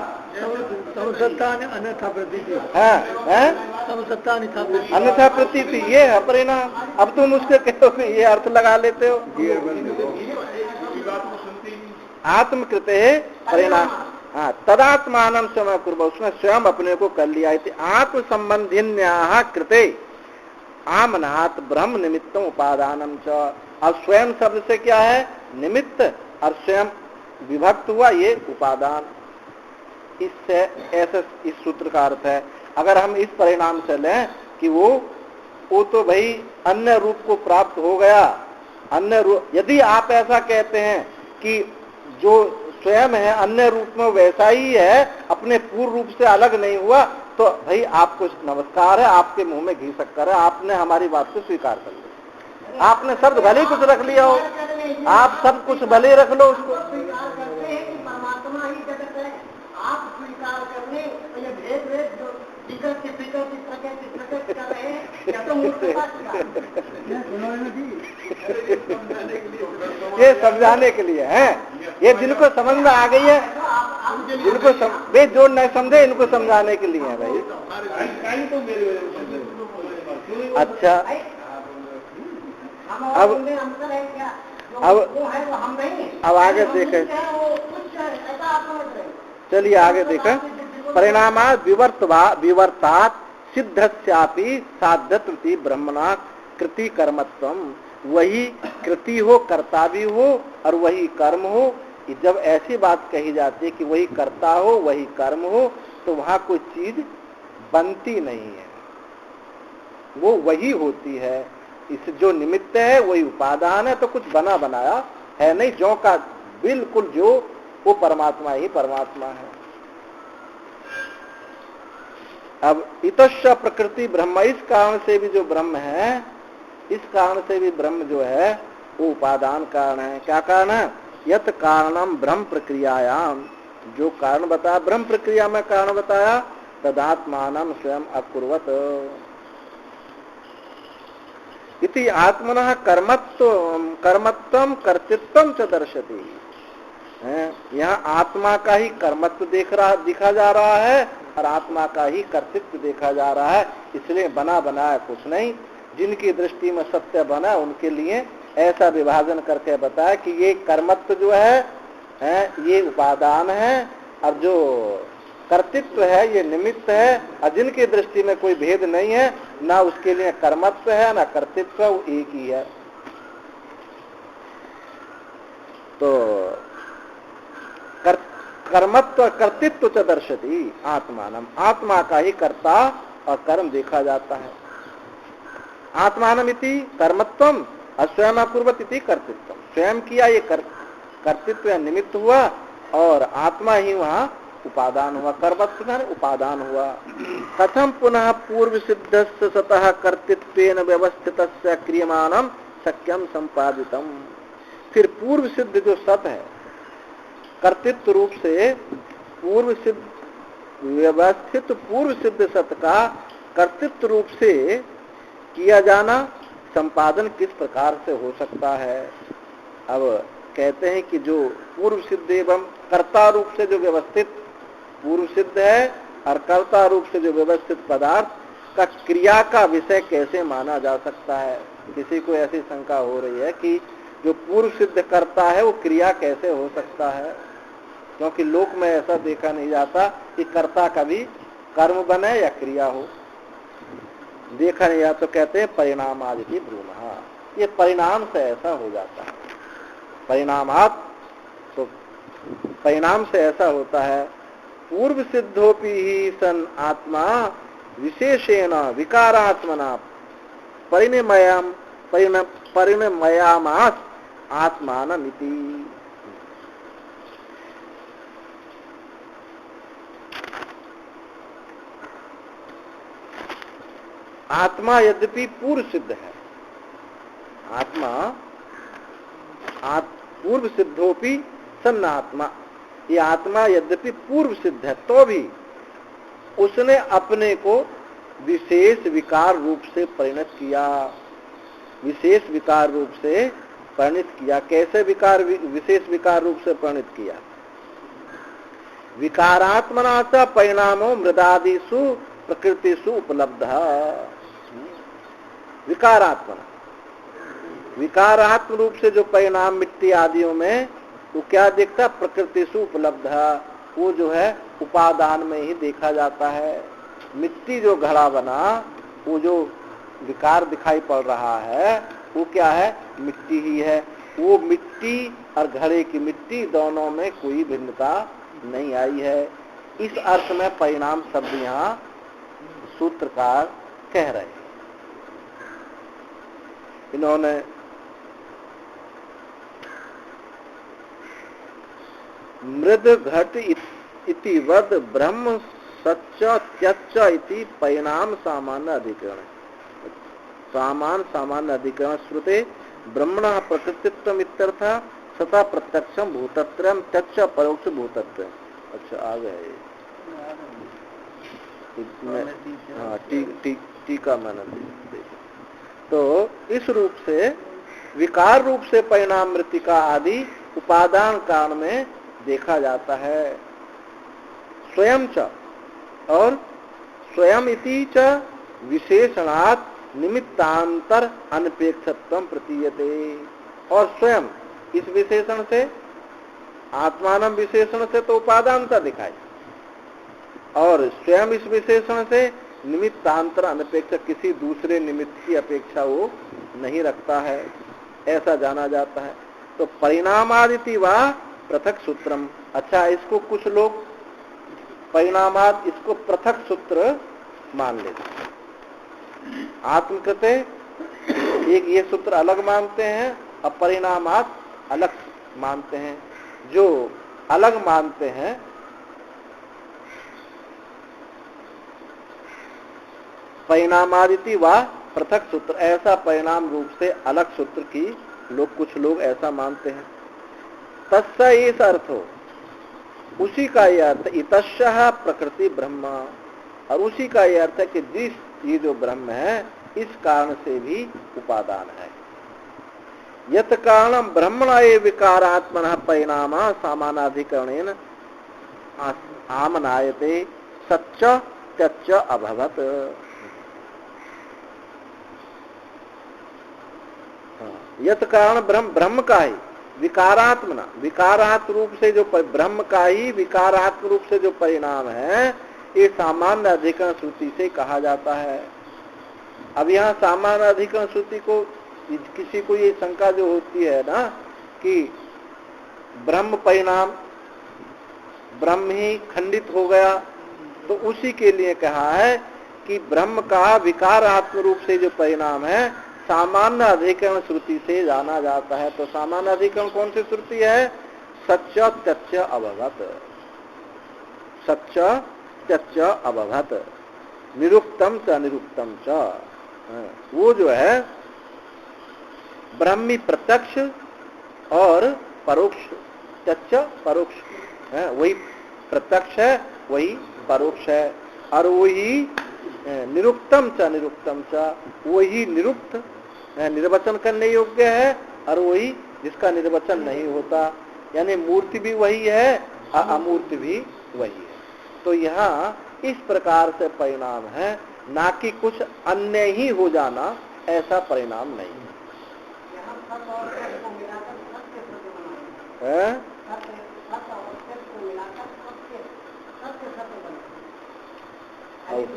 अन्यथा प्रतीति, ये है परिणाम। अब तुम उसके कहो कि ये अर्थ लगा लेते हो। आत्मकृत है परिणाम, हाँ, तदात्मानं स्वयं कुर्व, उसने स्वयं अपने को कर लिया। आत्म संबंधिन्याः कृते आमनात् ब्रह्म निमित्तम उपादानम च। अब स्वयं शब्द से क्या है? निमित्त, और स्वयं विभक्त हुआ ये उपादान। इससे ऐसे इस सूत्र का अर्थ है। अगर हम इस परिणाम से लें कि वो वो तो भाई अन्य रूप को प्राप्त हो गया। अन्य रूप, यदि आप ऐसा कहते हैं कि जो स्वयं है अन्य रूप में वैसा ही है, अपने पूर्व रूप से अलग नहीं हुआ, तो भाई आपको नमस्कार है, आपके मुंह में घी शक्कर है, आपने हमारी बात को स्वीकार कर लिया। आपने शब्द भले ही कुछ रख लिया हो, आप सब कुछ भले रख लो उसको। स्वीकार करते हैं कि परमात्मा ही जगत है, आप स्वीकार करने और ये भेद भेद जो विकट की प्रकट कर रहे हैं, या तो मूर्खता ये समझाने के लिए है, ये जिनको समझ में आ गई है, जिनको वे जो नहीं समझे इनको समझाने के लिए है भाई। अच्छा, अब आगे देखें, चलिए आगे देखें। परिणामात् विवर्तात् सिद्धस्यापि साध्यत्वति ब्रह्मणा कृति कर्मत्वम। वही कृति हो, कर्ता भी हो, और वही कर्म हो। जब ऐसी बात कही जाती है कि वही कर्ता हो वही कर्म हो, तो वहां कोई चीज बनती नहीं है, वो वही होती है। इस जो निमित्त है वही उपादान है, तो कुछ बना बनाया है नहीं, जो का बिल्कुल जो वो परमात्मा ही परमात्मा है। अब इतश्च प्रकृति ब्रह्म, इस कारण से भी जो ब्रह्म है, इस कारण से भी ब्रह्म जो है वो उपादान कारण है। क्या कारण है? यत कारणम ब्रह्म प्रक्रियायाम, जो कारण बताया ब्रह्म प्रक्रिया में कारण बताया, तदात्मानम स्वयं अकुर्वत इति आत्मनः कर्मत्वम कर्तृत्वम च दर्शति। यहाँ आत्मा का ही कर्मत्व दिखा जा रहा है और आत्मा का ही कर्तृत्व देखा जा रहा है। इसलिए बना बनाया कुछ नहीं, जिनकी दृष्टि में सत्य बना उनके लिए ऐसा विभाजन करके बताया कि ये कर्मत्व जो है ये उपादान है, और जो कर्तृत्व है ये निमित्त है, और जिनकी दृष्टि में कोई भेद नहीं है, ना उसके लिए कर्मत्व है ना कर्तृत्व, वो एक ही है। तो कर्मत्व कर्तृत्व च दर्शति आत्मानम, आत्मा का ही कर्ता और कर्म देखा जाता है। आत्मानमिति कर्मत्वम स्वयं अकुर्वत इति कर्तृत्व, स्वयं किया ये कर्तृत्व या निमित्त हुआ, और आत्मा ही वहाँ उपादान हुआ, कर्मत्व में उपादान हुआ। कथम पुनः पूर्व सिद्धस्य सतः कर्तृत्वेन व्यवस्थितस्य क्रियमाणम शक्यम संपादितम। फिर पूर्व सिद्ध जो सत है, कर्तृत्व रूप से पूर्व सिद्ध व्यवस्थित पूर्व सिद्ध सत का कर्तृत्व रूप से किया जाना संपादन किस प्रकार से हो सकता है? अब कहते हैं कि जो पूर्व सिद्ध एवं कर्ता रूप से जो व्यवस्थित पूर्व सिद्ध है और कर्ता रूप से जो व्यवस्थित पदार्थ का क्रिया का विषय कैसे माना जा सकता है? किसी को ऐसी शंका हो रही है कि जो पूर्व सिद्ध करता है वो क्रिया कैसे हो सकता है, क्योंकि लोक में ऐसा देखा नहीं जाता कि कर्ता कभी कर्म बने या क्रिया हो, देखा नहीं जाता। तो कहते हैं परिणाम आदि भ्रूमः, ये परिणाम से ऐसा हो जाता है। परिणामात, तो परिणाम से ऐसा होता है। पूर्व सिद्धोपि ही सन आत्मा विशेषेण विकारात्मना परिणमयामास आत्मानमिति। आत्मा यद्यपि पूर्व सिद्ध है, आत्मा पूर्व सिद्धोपि सन आत्मा, ये आत्मा यद्यपि पूर्व सिद्ध है तो भी उसने अपने को विशेष विकार रूप से परिणत किया, विशेष विकार रूप से परिणत किया। कैसे विशेष विकार रूप से परिणत किया? विकारात्मना च परिणामो मृदादिषु प्रकृतिषु उपलब्ध। विकारात्मना, विकारात्म रूप से जो परिणाम मिट्टी आदियों में वो क्या देखता? प्रकृतिषु उपलब्ध, वो जो है उपादान में ही देखा जाता है। मिट्टी जो घड़ा बना, वो जो विकार दिखाई पड़ रहा है वो क्या है? मिट्टी ही है। वो मिट्टी और घड़े की मिट्टी दोनों में कोई भिन्नता नहीं आई है। इस अर्थ में परिणाम शब्द यहाँ सूत्रकार कह रहे हैं। इन्होंने मृद घट इति वद ब्रह्म सच्च त्यच्च इति परिणाम सामान्य अधिकरण। सामान्य अधिकरण श्रुते ब्रह्मण प्रकृतित्वम इत्यर्थ सता प्रत्यक्षम भूतत्रयम त्यच्च परोक्ष भूतत्रयम। अच्छा आ गए इसमें। हाँ टीका मैंने देखा। तो इस रूप से विकार रूप से परिणाम मृतिका आदि उपादान काल में देखा जाता है। स्वयं च और स्वयं इति च विशेषणात् निमित्तांतर अनपेक्षत्वं प्रतीयते। और स्वयं इस विशेषण से आत्मानम विशेषण से तो उपादानता दिखाई, और स्वयं इस विशेषण से निमित्तांतर अनपेक्षा किसी दूसरे निमित्त की अपेक्षा वो नहीं रखता है, ऐसा जाना जाता है। तो परिणामादिति वा पृथक सूत्रम। अच्छा, इसको कुछ लोग परिणामाद इसको पृथक सूत्र मान लेते। आत्मकृते एक ये सूत्र अलग मानते हैं, और परिणामात अलग मानते हैं। जो अलग मानते हैं परिणामादिति वा पृथक सूत्र, ऐसा परिणाम रूप से अलग सूत्र की कुछ लोग ऐसा मानते हैं। तस्य इस अर्थ हो, उसी का यह अर्थ इतश्य प्रकृति ब्रह्म, और उसी का यह अर्थ है कि ये जो ब्रह्म है इस कारण से भी उपादान है। यत कारणम ब्रह्मण एव विकारात्मनः परिणाम सामानाधिकरणेन आमनायते सच्च त्यच्च अभवत्। यत कारण ब्रह्म का ही विकारात्मना, विकारात्म रूप से जो ब्रह्म का ही विकारात्म रूप से जो परिणाम है, ये सामान्य अधिकरण श्रुति से कहा जाता है। अब यहाँ सामान्य अधिकरण श्रुति को किसी को ये शंका जो होती है ना कि ब्रह्म परिणाम, ब्रह्म ही खंडित हो गया, तो उसी के लिए कहा है कि ब्रह्म का विकारात्म रूप से जो परिणाम है सामान्य अधिकरण श्रुति से जाना जाता है। तो सामान्य अधिकरण कौन सी श्रुति है? सच्च त्यच्च अभवत्, सच्च त्यच्च अभवत्, निरुक्तम च निरुक्तम च। वो जो है ब्रह्मी प्रत्यक्ष और परोक्ष, त्यच्च परोक्ष है, वही प्रत्यक्ष है वही परोक्ष है, और वही निरुक्तम च निरुक्तम च, वही निरुक्त निर्वचन करने योग्य है, और वही जिसका निर्वचन नहीं होता। यानी मूर्ति भी वही है और अमूर्त भी वही है। तो यहाँ इस प्रकार से परिणाम है, ना कि कुछ अन्य ही हो जाना, ऐसा परिणाम नहीं है।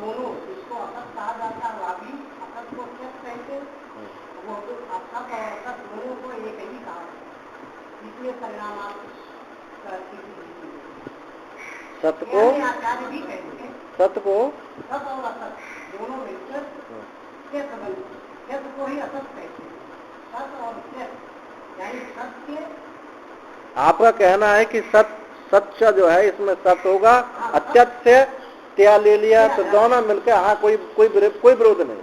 दोनों इसको असत कहा जाता है, अभी असत को सत कहते, वो असत और असत दोनों को एक ही कहा, इसलिए परिणाम सत को आचार्य भी कहते हैं, सत को सत और असत दोनों मिलकर सत को ही असत कहते हैं। सत और सत यानी सत्य। आपका कहना है कि सत्य जो है इसमें सत होगा, अत्यत से त्या ले लिया तो दोनों मिलकर, हाँ कोई विरोध नहीं,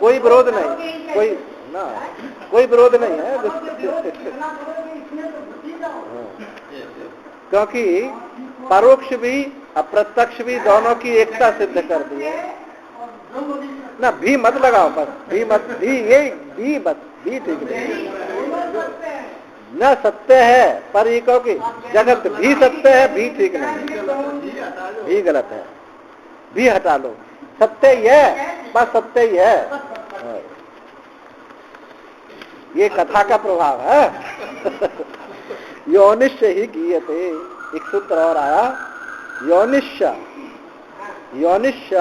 कोई विरोध नहीं, कोई विरोध नहीं है। क्योंकि परोक्ष भी अप्रत्यक्ष भी दोनों की एकता सिद्ध कर दी है ना। भी मत लगाओ, बस भी मत, भी ठीक नहीं न सत्य है, पर ये कहो कि जगत भी सत्य है, भी ठीक नहीं, भी गलत है, भी हटा लो, सत्य ही है, बस सत्य ही है। ये कथा का प्रभाव है। योनिश्य ही गीयते, एक सूत्र और आया, योनिश्य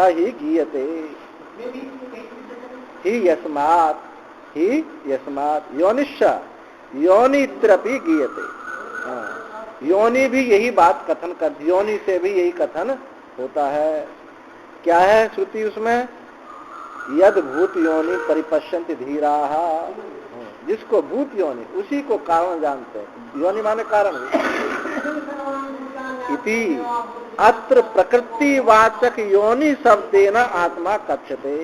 ही गीयते ही यस्मात् योनिश्य योनित्रपि गीयते। योनि भी यही बात कथन कर, योनि से भी यही कथन होता है। क्या है श्रुति उसमें? यद भूत योनि परिपश्यन्ति धीराः, जिसको भूत योनि उसी को कारण जानते हैं। योनि माने कारण। इति अत्र प्रकृतिवाचक योनि शब्देन आत्मा कथ्यते।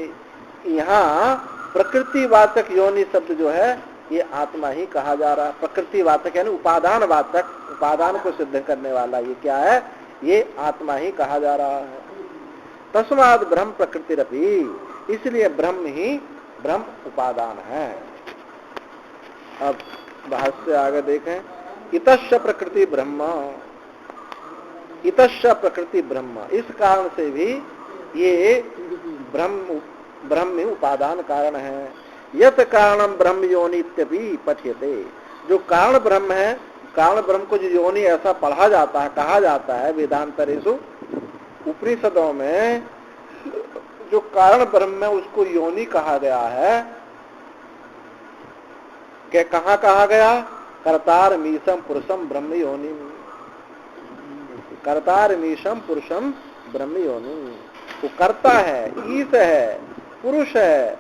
यहाँ प्रकृतिवाचक योनि शब्द जो है ये आत्मा ही कहा जा रहा है। प्रकृतिवाचक यानी उपादान वाचक, उपादान को सिद्ध करने वाला ये क्या है, ये आत्मा ही कहा जा रहा है। तस्माद् ब्रह्म प्रकृतिरपि, इसलिए ब्रह्म ही ब्रह्म उपादान है। अब भाष्य आगे देखें। इतश्च प्रकृति ब्रह्म, इतश्च प्रकृति ब्रह्म, इस कारण से भी ये ब्रह्म उपादान कारण है। यत कारणम ब्रह्म योनित्यपि पठ्यते, जो कारण ब्रह्म है, कारण ब्रह्म को जो योनि ऐसा पढ़ा जाता है, कहा जाता है वेदांतरेषु, उपनिषदों में जो कारण ब्रह्म है उसको योनि कहा गया है। क्या कहाँ कहा गया? कर्तार मीशम पुरुषम ब्रह्म योनि, कर्तार मीशम पुरुषम ब्रह्म योनि। वो कर्ता है, ईश है, पुरुष है,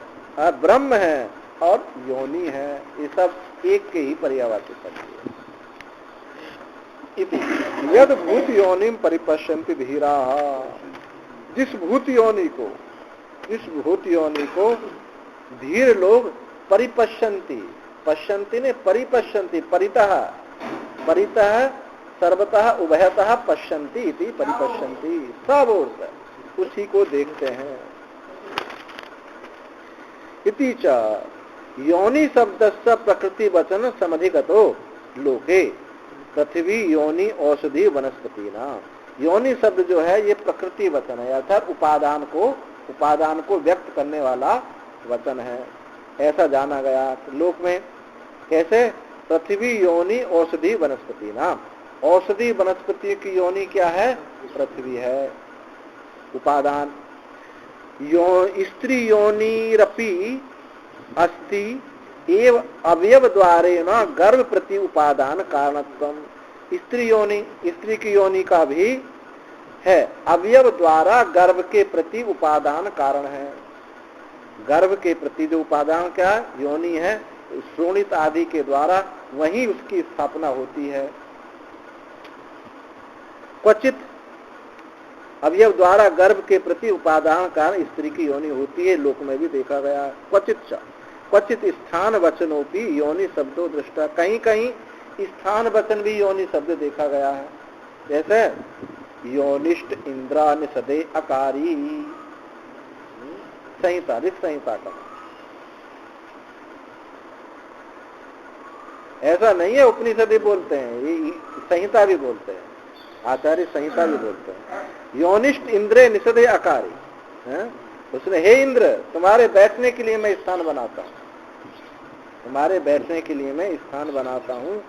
ब्रह्म है और योनि है, ये सब एक के ही पर्यावाचित है। यद भूत योनिम परिपश्यन्ति धीराः, जिस भूत योनि को धीर लोग परिपश्यन्ति, पश्यन्ति ने परिपश्यन्ति, परितः परितः सर्वतः उभयतः पश्यन्ति इति परिपश्यन्ति, सब ओर से उसी को देखते हैं। इति च योनि शब्दस्य प्रकृति वचन समधिगतो लोके पृथ्वी योनि औषधि वनस्पति ना। योनि शब्द जो है ये प्रकृति वचन है, अर्थात उपादान को व्यक्त करने वाला वचन है, ऐसा जाना गया लोक में। कैसे? पृथ्वी योनि औषधि वनस्पति ना, औषधि वनस्पति की योनि क्या है? पृथ्वी है, उपादान। स्त्री योनिरपि अस्ति एव अवयव द्वारेण गर्भ प्रति उपादान कारणत्वम। स्त्री योनि, स्त्री की योनि का भी है, अवयव द्वारा गर्भ के प्रति उपादान कारण है। गर्भ के प्रति जो उपादान क्या योनि है, श्रोणित आदि के द्वारा वहीं उसकी स्थापना होती है। क्वचित अवयव द्वारा गर्भ के प्रति उपादान कारण स्त्री की योनि होती है, लोक में भी देखा गया। क्वचित स्थान वचनोपि योनि शब्दों दृष्टा, कहीं कहीं स्थान वचन भी योनि शब्द देखा गया है। जैसे योनिष्ट इंद्रा निषदे अकारी, संहिता, ऋक संहिता का। ऐसा नहीं है उपनिषद बोलते हैं, ये संहिता भी बोलते हैं, आचार्य संहिता भी बोलते हैं। योनिष्ट इंद्रे निषदे अकारी, उसने हे इंद्र तुम्हारे बैठने के लिए मैं स्थान बनाता हूँ, तुम्हारे बैठने के लिए मैं स्थान बनाता हूँ।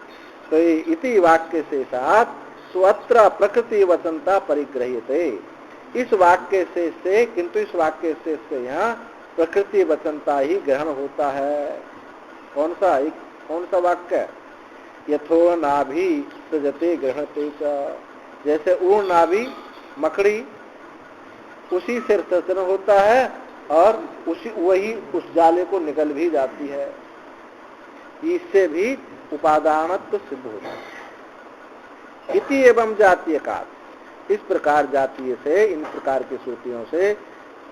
तो इति वाक्य से साथ स्वत्र प्रकृति वचनता परिग्रह्यते, इस वाक्य से किंतु इस वाक्य से यहाँ प्रकृति वचनता ही ग्रहण होता है। कौन सा वाक्य? यथो नाभि सजते ग्रहणते च, जैसे ऊर्ण नाभि मकड़ी उसी से सृजन होता है और वही उस जाले को निकल भी जाती है, इससे भी उपादानत्व सिद्ध होता है। इति एवं जातीय का, इस प्रकार जातीय से, इन प्रकार की श्रुतियों से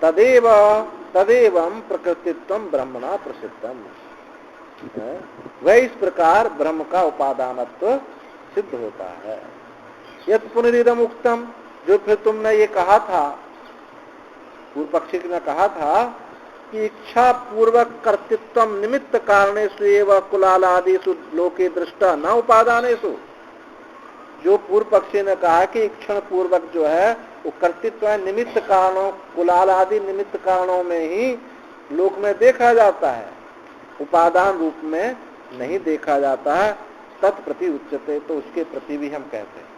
तदेवं प्रकृतित्वम ब्रह्मणा प्रसिद्धम, वह इस प्रकार ब्रह्म का उपादानत्व सिद्ध होता है। यत् पुनरिदम उक्तम, जो फिर तुमने ये कहा था, पूर्व पक्षी ने कहा था कि इच्छा पूर्वक कर्तृत्व निमित्त कारणेषु एवं कुलालादिषु लोके दृष्टा न उपादानेषु, जो पूर्व पक्षी ने कहा कि इक्षण पूर्वक जो है वो कर्तृत्व निमित्त कारणों, कुलाल आदि निमित्त कारणों में ही लोक में देखा जाता है, उपादान रूप में नहीं देखा जाता है। तत्प्रति उच्यते, तो उसके प्रति भी हम कहते हैं।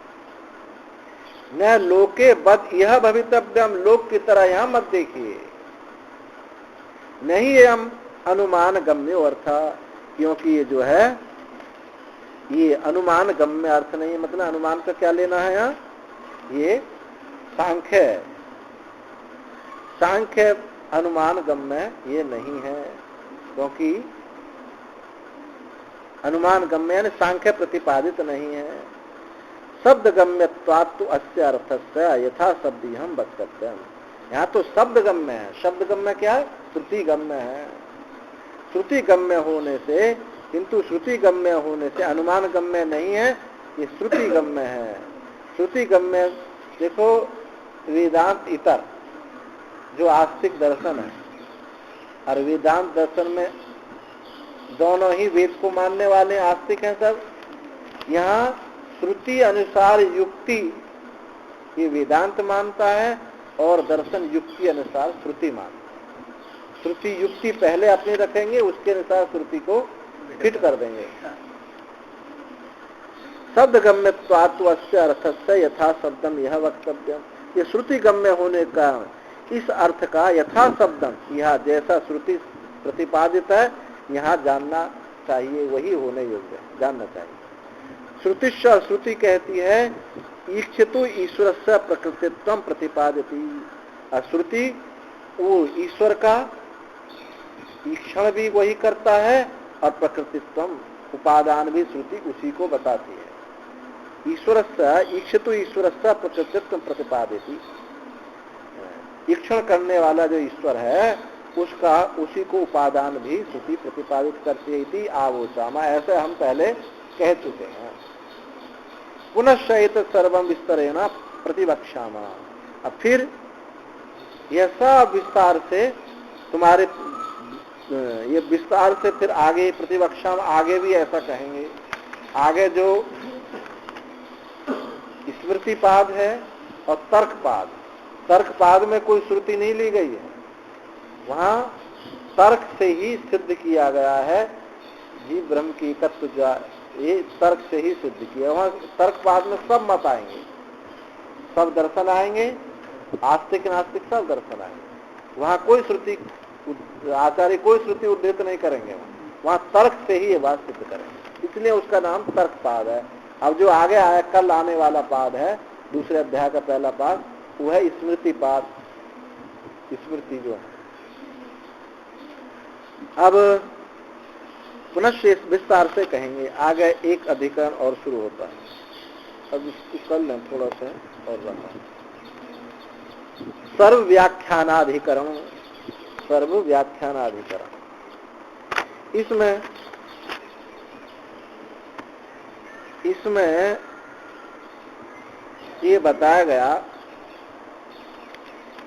न लोके बद यह भवितव्यम, लोक की तरह यहां मत देखिए, नहीं हम अनुमान गम्य अर्थ, क्योंकि ये जो है ये अनुमान गम्य अर्थ नहीं है। मतलब अनुमान का क्या लेना है यहाँ? ये सांख्य अनुमान गम्य ये नहीं है, क्योंकि अनुमान गम्य यानी सांख्य प्रतिपादित नहीं है। शब्द गम्यत्वात् अस्य अर्थस्य यथा शब्दी हम वक्तव्यम। यहाँ तो शब्द गम्य है। शब्द गम्य क्या है? श्रुति गम्य है। श्रुति गम्य होने से, किंतु श्रुति गम्य होने से अनुमान गम्य नहीं है, ये श्रुति गम्य है। श्रुति गम्य देखो, वेदांत इतर जो आस्तिक दर्शन है और वेदांत दर्शन में दोनों ही वेद को मानने वाले आस्तिक हैं सब। यहाँ श्रुति अनुसार युक्ति ये वेदांत मानता है और दर्शन युक्ति अनुसार श्रुति मानता है। श्रुति युक्ति पहले अपनी रखेंगे, उसके अनुसार श्रुति को फिट कर देंगे। शब्द गम्यत्वात् अस्य अर्थस्य यथा शब्दम यह वक्तव्यम। ये श्रुति गम्य होने का इस अर्थ का यथा शब्दम, यह जैसा श्रुति प्रतिपादित है यहाँ जानना चाहिए, वही होने योग्य है, जानना चाहिए। श्रुतिश्च श्रुति कहती है ईक्षितु ईश्वरस्य प्रकृतित्वं प्रतिपादति। श्रुति वो ईश्वर का ईक्षण भी वही करता है और प्रकृतित्वम उपादान भी श्रुति उसी को बताती है। ईश्वरस्य ईक्षितु ईश्वरस्य प्रकृतित्वं प्रतिपादति। ईक्षण करने वाला जो ईश्वर है उसका उसी को उपादान भी श्रुति प्रतिपादित करती थी। आवोचामा, ऐसे हम पहले कह चुके हैं। पुनश्च एतत् सर्वं विस्तरेण प्रतिवक्ष्यामः। अब फिर यह सब विस्तार से तुम्हारे ये विस्तार से फिर आगे प्रतिवक्ष्याम, आगे भी ऐसा कहेंगे। आगे जो स्मृतिपाद है और तर्कपाद, तर्कपाद में कोई श्रुति नहीं ली गई है, वहां तर्क से ही सिद्ध किया गया है जीव ब्रह्म की एकत्व, ये तर्क से ही सिद्ध किया। वहां तर्कपाद में सब मत आएंगे, सब दर्शन आएंगे, आस्तिक नास्तिक सब दर्शन आएंगे। वहां कोई श्रुति आचार्य कोई श्रुति उद्धृत नहीं करेंगे, वहां तर्क से ही ये बात सिद्ध करेंगे, इसलिए उसका नाम तर्कपाद है। अब जो आगे आया कल आने वाला पाद है, दूसरे अध्याय का पहला पाद, वो है स्मृतिपाद। स्मृति जो है अब पुनः विस्तार से कहेंगे। आगे एक अधिकरण और शुरू होता है। अब इसको कर लें थोड़ा सा और रहा। सर्व व्याख्यानाधिकरण, सर्व व्याख्यानाधिकरण। इसमें ये बताया गया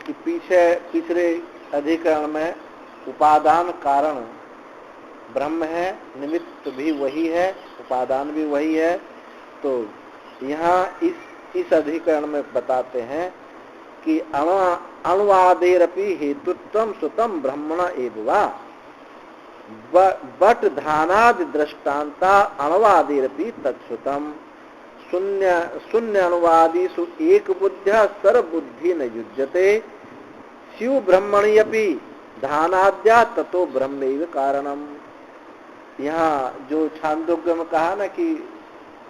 कि पिछले अधिकरण में उपादान कारण ब्रह्म है, निमित्त भी वही है, उपादान भी वही है। तो यहाँ इस अधिकरण में बताते हैं कि अणुवादेरपि हेतुत्वं सुतम ब्रह्मण एवं बट धानादि दृष्टान्ता अणुवादेरपि तत्सुतम शून्य अनुवादिषु एक बुद्ध्या सर्वबुद्धि न युज्यते शिव ब्रह्मण्यपि धानाद्या ततो ब्रह्मैव कारणम। यहाँ जो छांदोग्य में कहा ना कि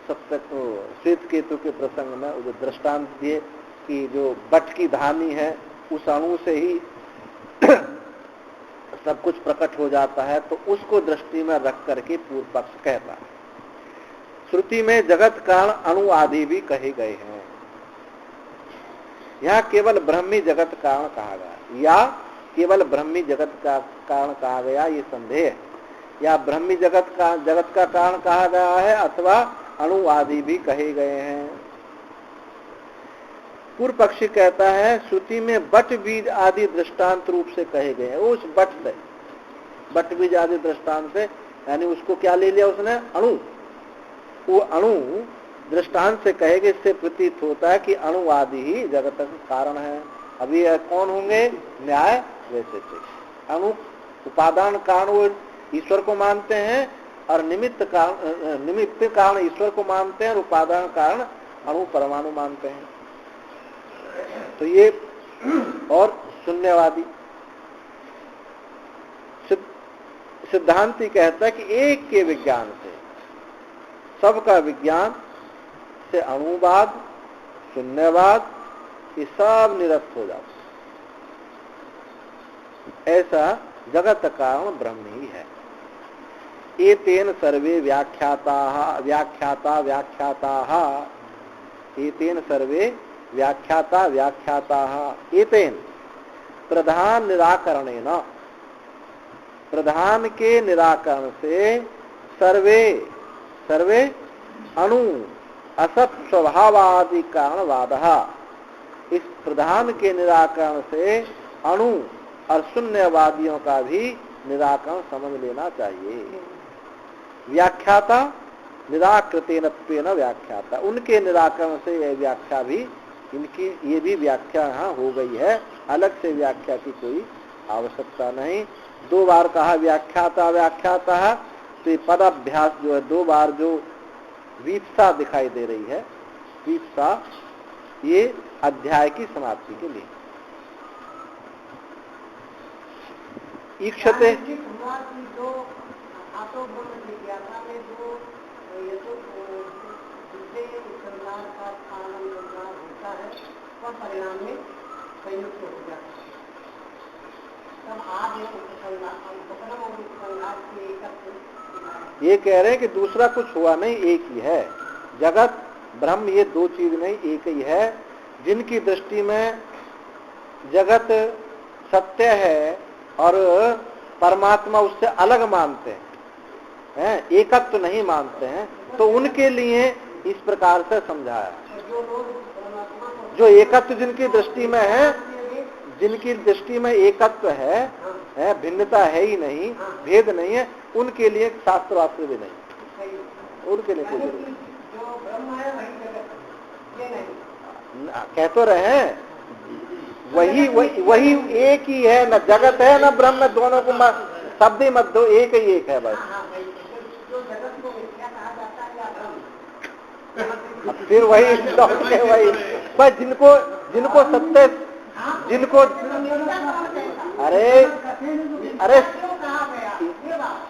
श्वेत केतु के प्रसंग में जो दृष्टांत दिए कि जो बट की धानी है उस अणु से ही सब कुछ प्रकट हो जाता है, तो उसको दृष्टि में रख करके पूर्व पक्ष कहता है। श्रुति में जगत कारण अणु आदि भी कहे गए हैं। यहाँ केवल ब्रह्मी जगत कारण कहा गया, या केवल ब्रह्मी जगत का कारण कहा गया, ये संदेह है। या ब्रह्मी जगत का कारण कहा गया है अथवा अणु आदि भी कहे गए हैं। पूर्व पक्षी कहता है श्रुति में बट बीज आदि दृष्टांत रूप से कहे गए हैं। उस बट से, बट बीज आदि दृष्टांत से, यानी उसको क्या ले लिया उसने, अणु। वो अणु दृष्टांत से कहेगा, इससे प्रतीत होता है कि अणु आदि ही जगत का कारण है। अभी कौन होंगे, न्याय वैसे थे। अणु उपादान कारण वो ईश्वर को मानते हैं और निमित्त कारण ईश्वर को मानते हैं और उपादान कारण अणु परमाणु मानते हैं। तो ये और शून्यवादी सिद्धांति कहता है कि एक के विज्ञान से, सबका विज्ञान से अणुवाद, शून्यवाद ये सब निरस्त हो जाता है। ऐसा जगत कारण ब्रह्म ही है। एतेन सर्वे व्याख्याता एतेन सर्वे व्याख्याता एतेन प्रधान निराकरणेन, प्रधान के निराकरण से सर्वे अणु असत स्वभावादि कारणवाद, इस प्रधान के निराकरण से अणु और शून्यवादियों का भी निराकरण समझ लेना चाहिए। व्याख्याता निराकृतेन व्याख्याता, उनके निराकरण से यह व्याख्या भी, इनकी ये भी व्याख्या यहाँ हो गई है, अलग से व्याख्या की कोई आवश्यकता नहीं। 2 बार कहा व्याख्याता व्याख्याता, तो ये पद अभ्यास जो है 2 बार जो वीप्सा दिखाई दे रही है, वीप्सा ये अध्याय की समाप्ति के लिए। ईक्षते परिणाम में संयुक्त हो जाता है, तब आज ये कह रहे हैं कि दूसरा कुछ हुआ नहीं, एक ही है। जगत ब्रह्म ये 2 चीज नहीं, एक ही है। जिनकी दृष्टि में जगत सत्य है और परमात्मा उससे अलग मानते हैं, एकत्व तो नहीं मानते हैं, तो उनके लिए इस प्रकार से समझाया। जो एकत्व जिनकी दृष्टि में है, जिनकी दृष्टि में एकत्व है, भिन्नता है ही नहीं, भेद नहीं है, उनके लिए शास्त्र वास्त्र भी नहीं, उनके लिए कोई जरूरत नहीं। कह तो रहे हैं वही एक ही है, न जगत है न ब्रह्म, दोनों को शब्द ही मत दो, एक ही एक है बस। फिर वही बस जिनको सत्य, जिनको अरे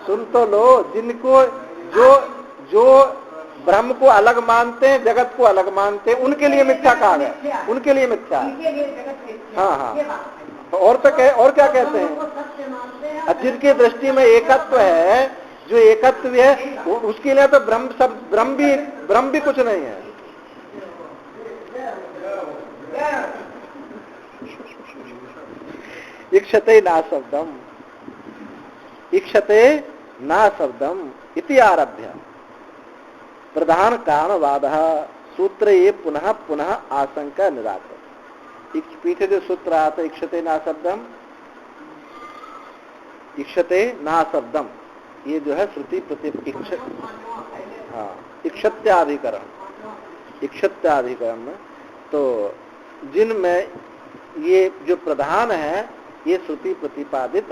सुन तो लो, जिनको जो ब्रह्म को अलग मानते हैं, जगत को अलग मानते हैं, उनके लिए मिथ्या कहा गया, उनके लिए मिथ्या। हाँ, तो और क्या कहते हैं, जिनकी दृष्टि में एकत्व है, जो एकत्व है, उसके लिए तो ब्रह्म भी कुछ नहीं है। इक्षते ना शब्दम इति आरभ्य प्रधान कारणवाद सूत्र ये पुनः पुनः आशंका निराकर। पीछे जो सूत्र आता है इक्षते ना शब्दम, ये जो है श्रुति प्रति इक्षत्याधिकरण में, तो जिनमें ये जो प्रधान है ये श्रुति प्रतिपादित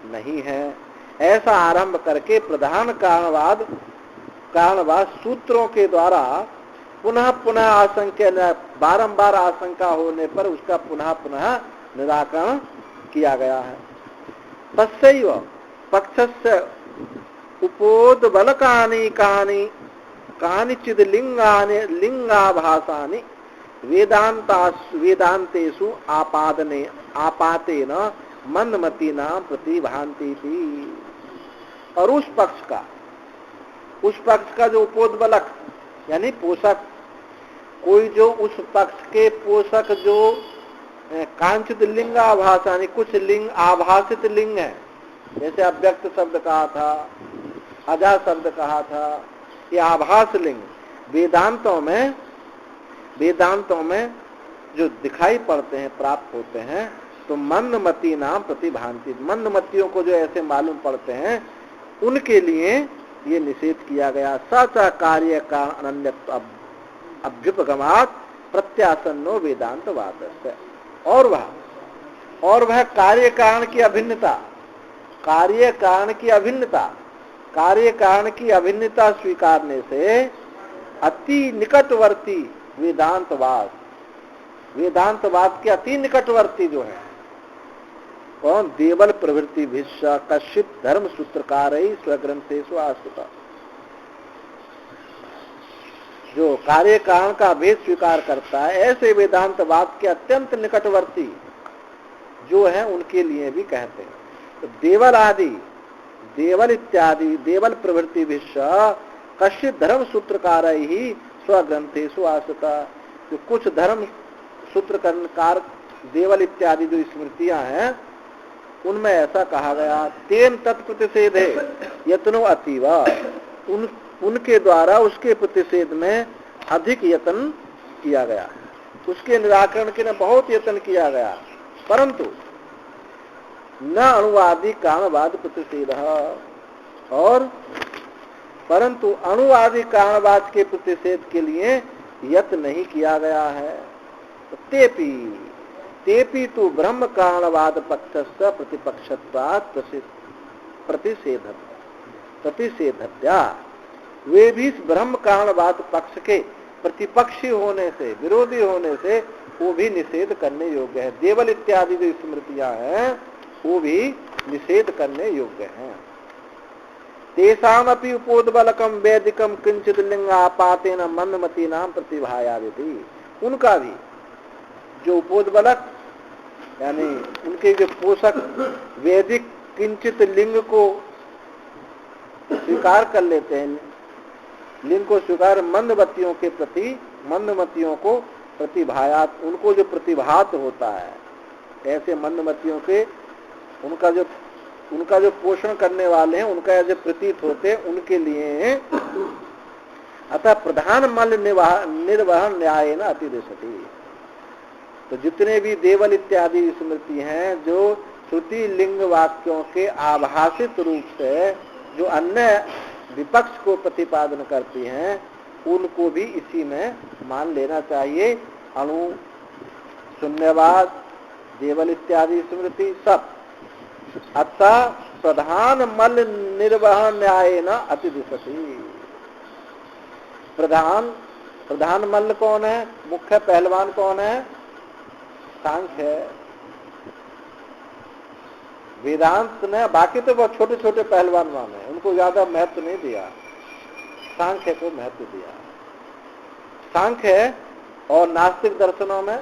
नहीं है, ऐसा आरंभ करके प्रधान कारणवाद सूत्रों के द्वारा पुनः पुनः आशंका, बारंबार आशंका होने पर उसका पुनः पुनः निराकरण किया गया है। तस्यैव पक्षस्य उपोद्बलकानि कानिचिद लिंगाभासानि वेदांतेषु आपातेन मंदमतीना प्रतिभान्ति। और उस पक्ष का जो उपोद्बलक यानी पोषक, कोई जो उस पक्ष के पोषक जो कांचित लिंगाभासानि, कुछ लिंग आभासित लिंग है, जैसे अव्यक्त शब्द कहा था, अजा शब्द कहा था, ये आभास लिंग वेदांतों में जो दिखाई पड़ते हैं, प्राप्त होते हैं, तो मंदमती नाम प्रतिभांति, मंदमतियों को जो ऐसे मालूम पड़ते हैं, उनके लिए ये निषेध किया गया। सचा कार्य का अनन्यत्व अभ्युपगमात् प्रत्यासन्नो वेदांतवादस्य। और वह कार्य कारण की अभिन्नता स्वीकारने से अति निकटवर्ती वेदांतवाद के अति निकटवर्ती जो है कौन, देवल प्रवृत्ति भिष्य कश्चित धर्म सूत्रकार स्वग्रंथेषु आश्रिता, जो कार्य कारण का भेद स्वीकार करता है, ऐसे वेदांतवाद के अत्यंत निकटवर्ती जो है उनके लिए भी कहते हैं। देवल आदि देवल इत्यादि देवल प्रवृत्ति विश्व कश्चित धर्म सूत्रकार ही स्वग्रंथेषु आश्रिता। जो कुछ धर्म सूत्रकार देवल इत्यादि जो स्मृतियां हैं उनमें ऐसा कहा गया, तेन तत्प्रतिषेध यत्नो अतीव, उनके द्वारा उसके प्रतिषेध में अधिक यत्न किया गया, उसके निराकरण के लिए बहुत यत्न किया गया, परंतु न अणुवादी कारणवाद प्रतिषेध, और परंतु अणुवादी कारणवाद के प्रतिषेध के लिए यत्न नहीं किया गया है। तेपि तो ब्रह्म कारणवाद पक्षस्य प्रतिपक्षत्वात् प्रतिषेधत्या, वे भी ब्रह्म कारणवाद पक्ष के प्रतिपक्षी होने से, विरोधी होने से वो भी निषेध करने योग्य है। देवल इत्यादि जो स्मृतियां हैं वो भी निषेध करने योग्य हैं। तेषामपि उपोद्बलकम वैदिकम किंचित लिंगापातेन मंदमतीनाम प्रतिभायादिति, उनका भी जो उपोद्बलक यानी उनके जो पोषक वैदिक किंचित लिंग को स्वीकार कर लेते हैं, लिंग को स्वीकार मंदमतियों के प्रति, मंदमतियों को प्रतिभायात, उनको जो प्रतिभात होता है, ऐसे मंदमतियों के उनका जो पोषण करने वाले हैं, उनका जो प्रतीत होते हैं, उनके लिए अतः प्रधान मल निर्वहन न्याय न अतिदिशति। तो जितने भी देवल इत्यादि स्मृति हैं जो श्रुति लिंग वाक्यों के आभासित रूप से जो अन्य विपक्ष को प्रतिपादन करती हैं, उनको भी इसी में मान लेना चाहिए। अणु शून्यवाद देवल इत्यादि स्मृति सब। अतः प्रधान मल निर्वहन न्याय न अतिदिशति। प्रधान मल्ल कौन है? मुख्य पहलवान कौन है? सांख्य है। वेदांत ने, बाकी तो बहुत छोटे छोटे पहलवान माने, उनको ज्यादा महत्व नहीं दिया, सांख्य को महत्व दिया। सांख्य और नास्तिक दर्शनों में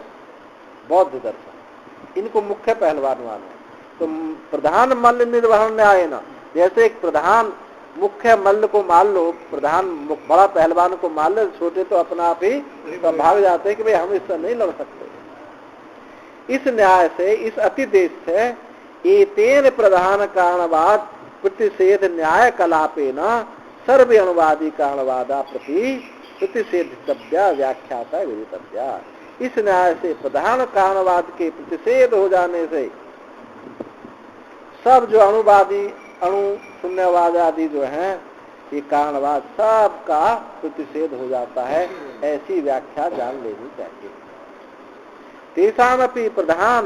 बौद्ध दर्शन, इनको मुख्य पहलवान माने। तो प्रधान मल्ल निर्वहन न्याय न, जैसे एक प्रधान मुख्य मल्ल को मान लो, प्रधान बड़ा पहलवान को मान लो, छोटे तो अपना आप ही भाग जाते हैं कि भाई हम इससे नहीं लड़ सकते। इस न्याय से, इस अतिदेश से एतेन प्रधान कारणवाद प्रतिषेध न्याय कलापे न सर्व अणुवादी कारणवादा प्रति प्रतिषेधितव्या व्याख्याता विदितव्या। इस न्याय से प्रधान कारणवाद के प्रतिषेध हो जाने से सब जो अणुवादी, अणु शून्यवाद आदि जो हैं, ये कारणवाद सब का प्रतिषेध हो जाता है। ऐसी व्याख्या जान लेनी चाहिए। तेषामपि प्रधान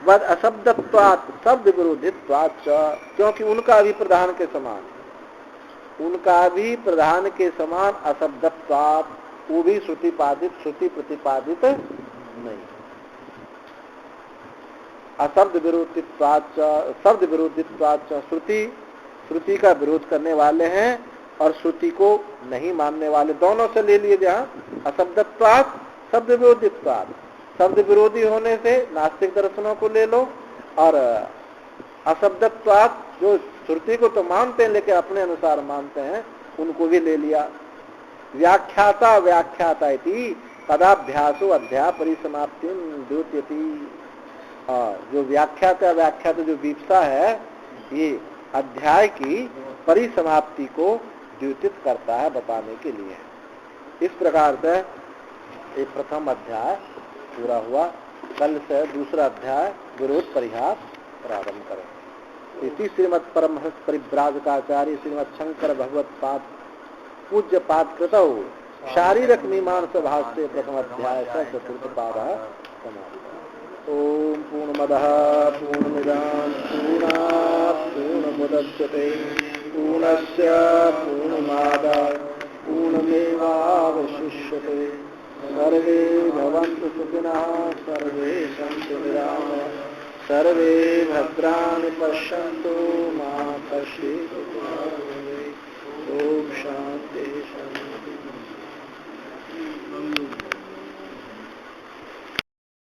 वद अशब्दत्वात् शब्द विरोधित्वात्, क्योंकि उनका भी प्रधान के समान, उनका भी प्रधान के समान अशब्दत्वात्, वो भी श्रुति प्रतिपादित नहीं। अशब्द विरोधित्वात्, शब्द विरोधित्वात्, श्रुति का विरोध करने वाले हैं और श्रुति को नहीं मानने वाले, दोनों से ले लिए। जहाँ अशब्दत्वात् शब्द विरोधित्वात्, शब्द विरोधी होने से नास्तिक दर्शनों को ले लो, और अशब्दत्वात् जो श्रुति को तो मानते हैं लेकिन अपने अनुसार मानते हैं, उनको भी ले लिया। व्याख्याता इति तदाभ्यासो अध्याय परिसमाप्ति द्योत्यति। जो व्याख्याता जो विवक्षा है, ये अध्याय की परिसमाप्ति को द्योतित करता है, बताने के लिए। इस प्रकार से एक प्रथम अध्याय पूरा हुआ। कल से दूसरा अध्याय विरोध परिहास प्रारंभ करें। इसी श्रीमद परमहंस परिव्राजकाचार्य श्रीमद शंकर भगवत पाद पूज्य पाद कृतौ शारीरक मीमांसा भाष्य प्रथम अध्याय से चतुर्थ पाद समाप्त। ओम पूर्णमदः पूर्णमिदं पूर्णात् पूर्णमुदच्यते पूर्णस्य पूर्णमादाय पूर्णमेवावशिष्यते। सर्वे भवन्तु सुखिनः, सर्वे सन्तु निरामयाः, सर्वे भद्राणि पश्यन्तु मा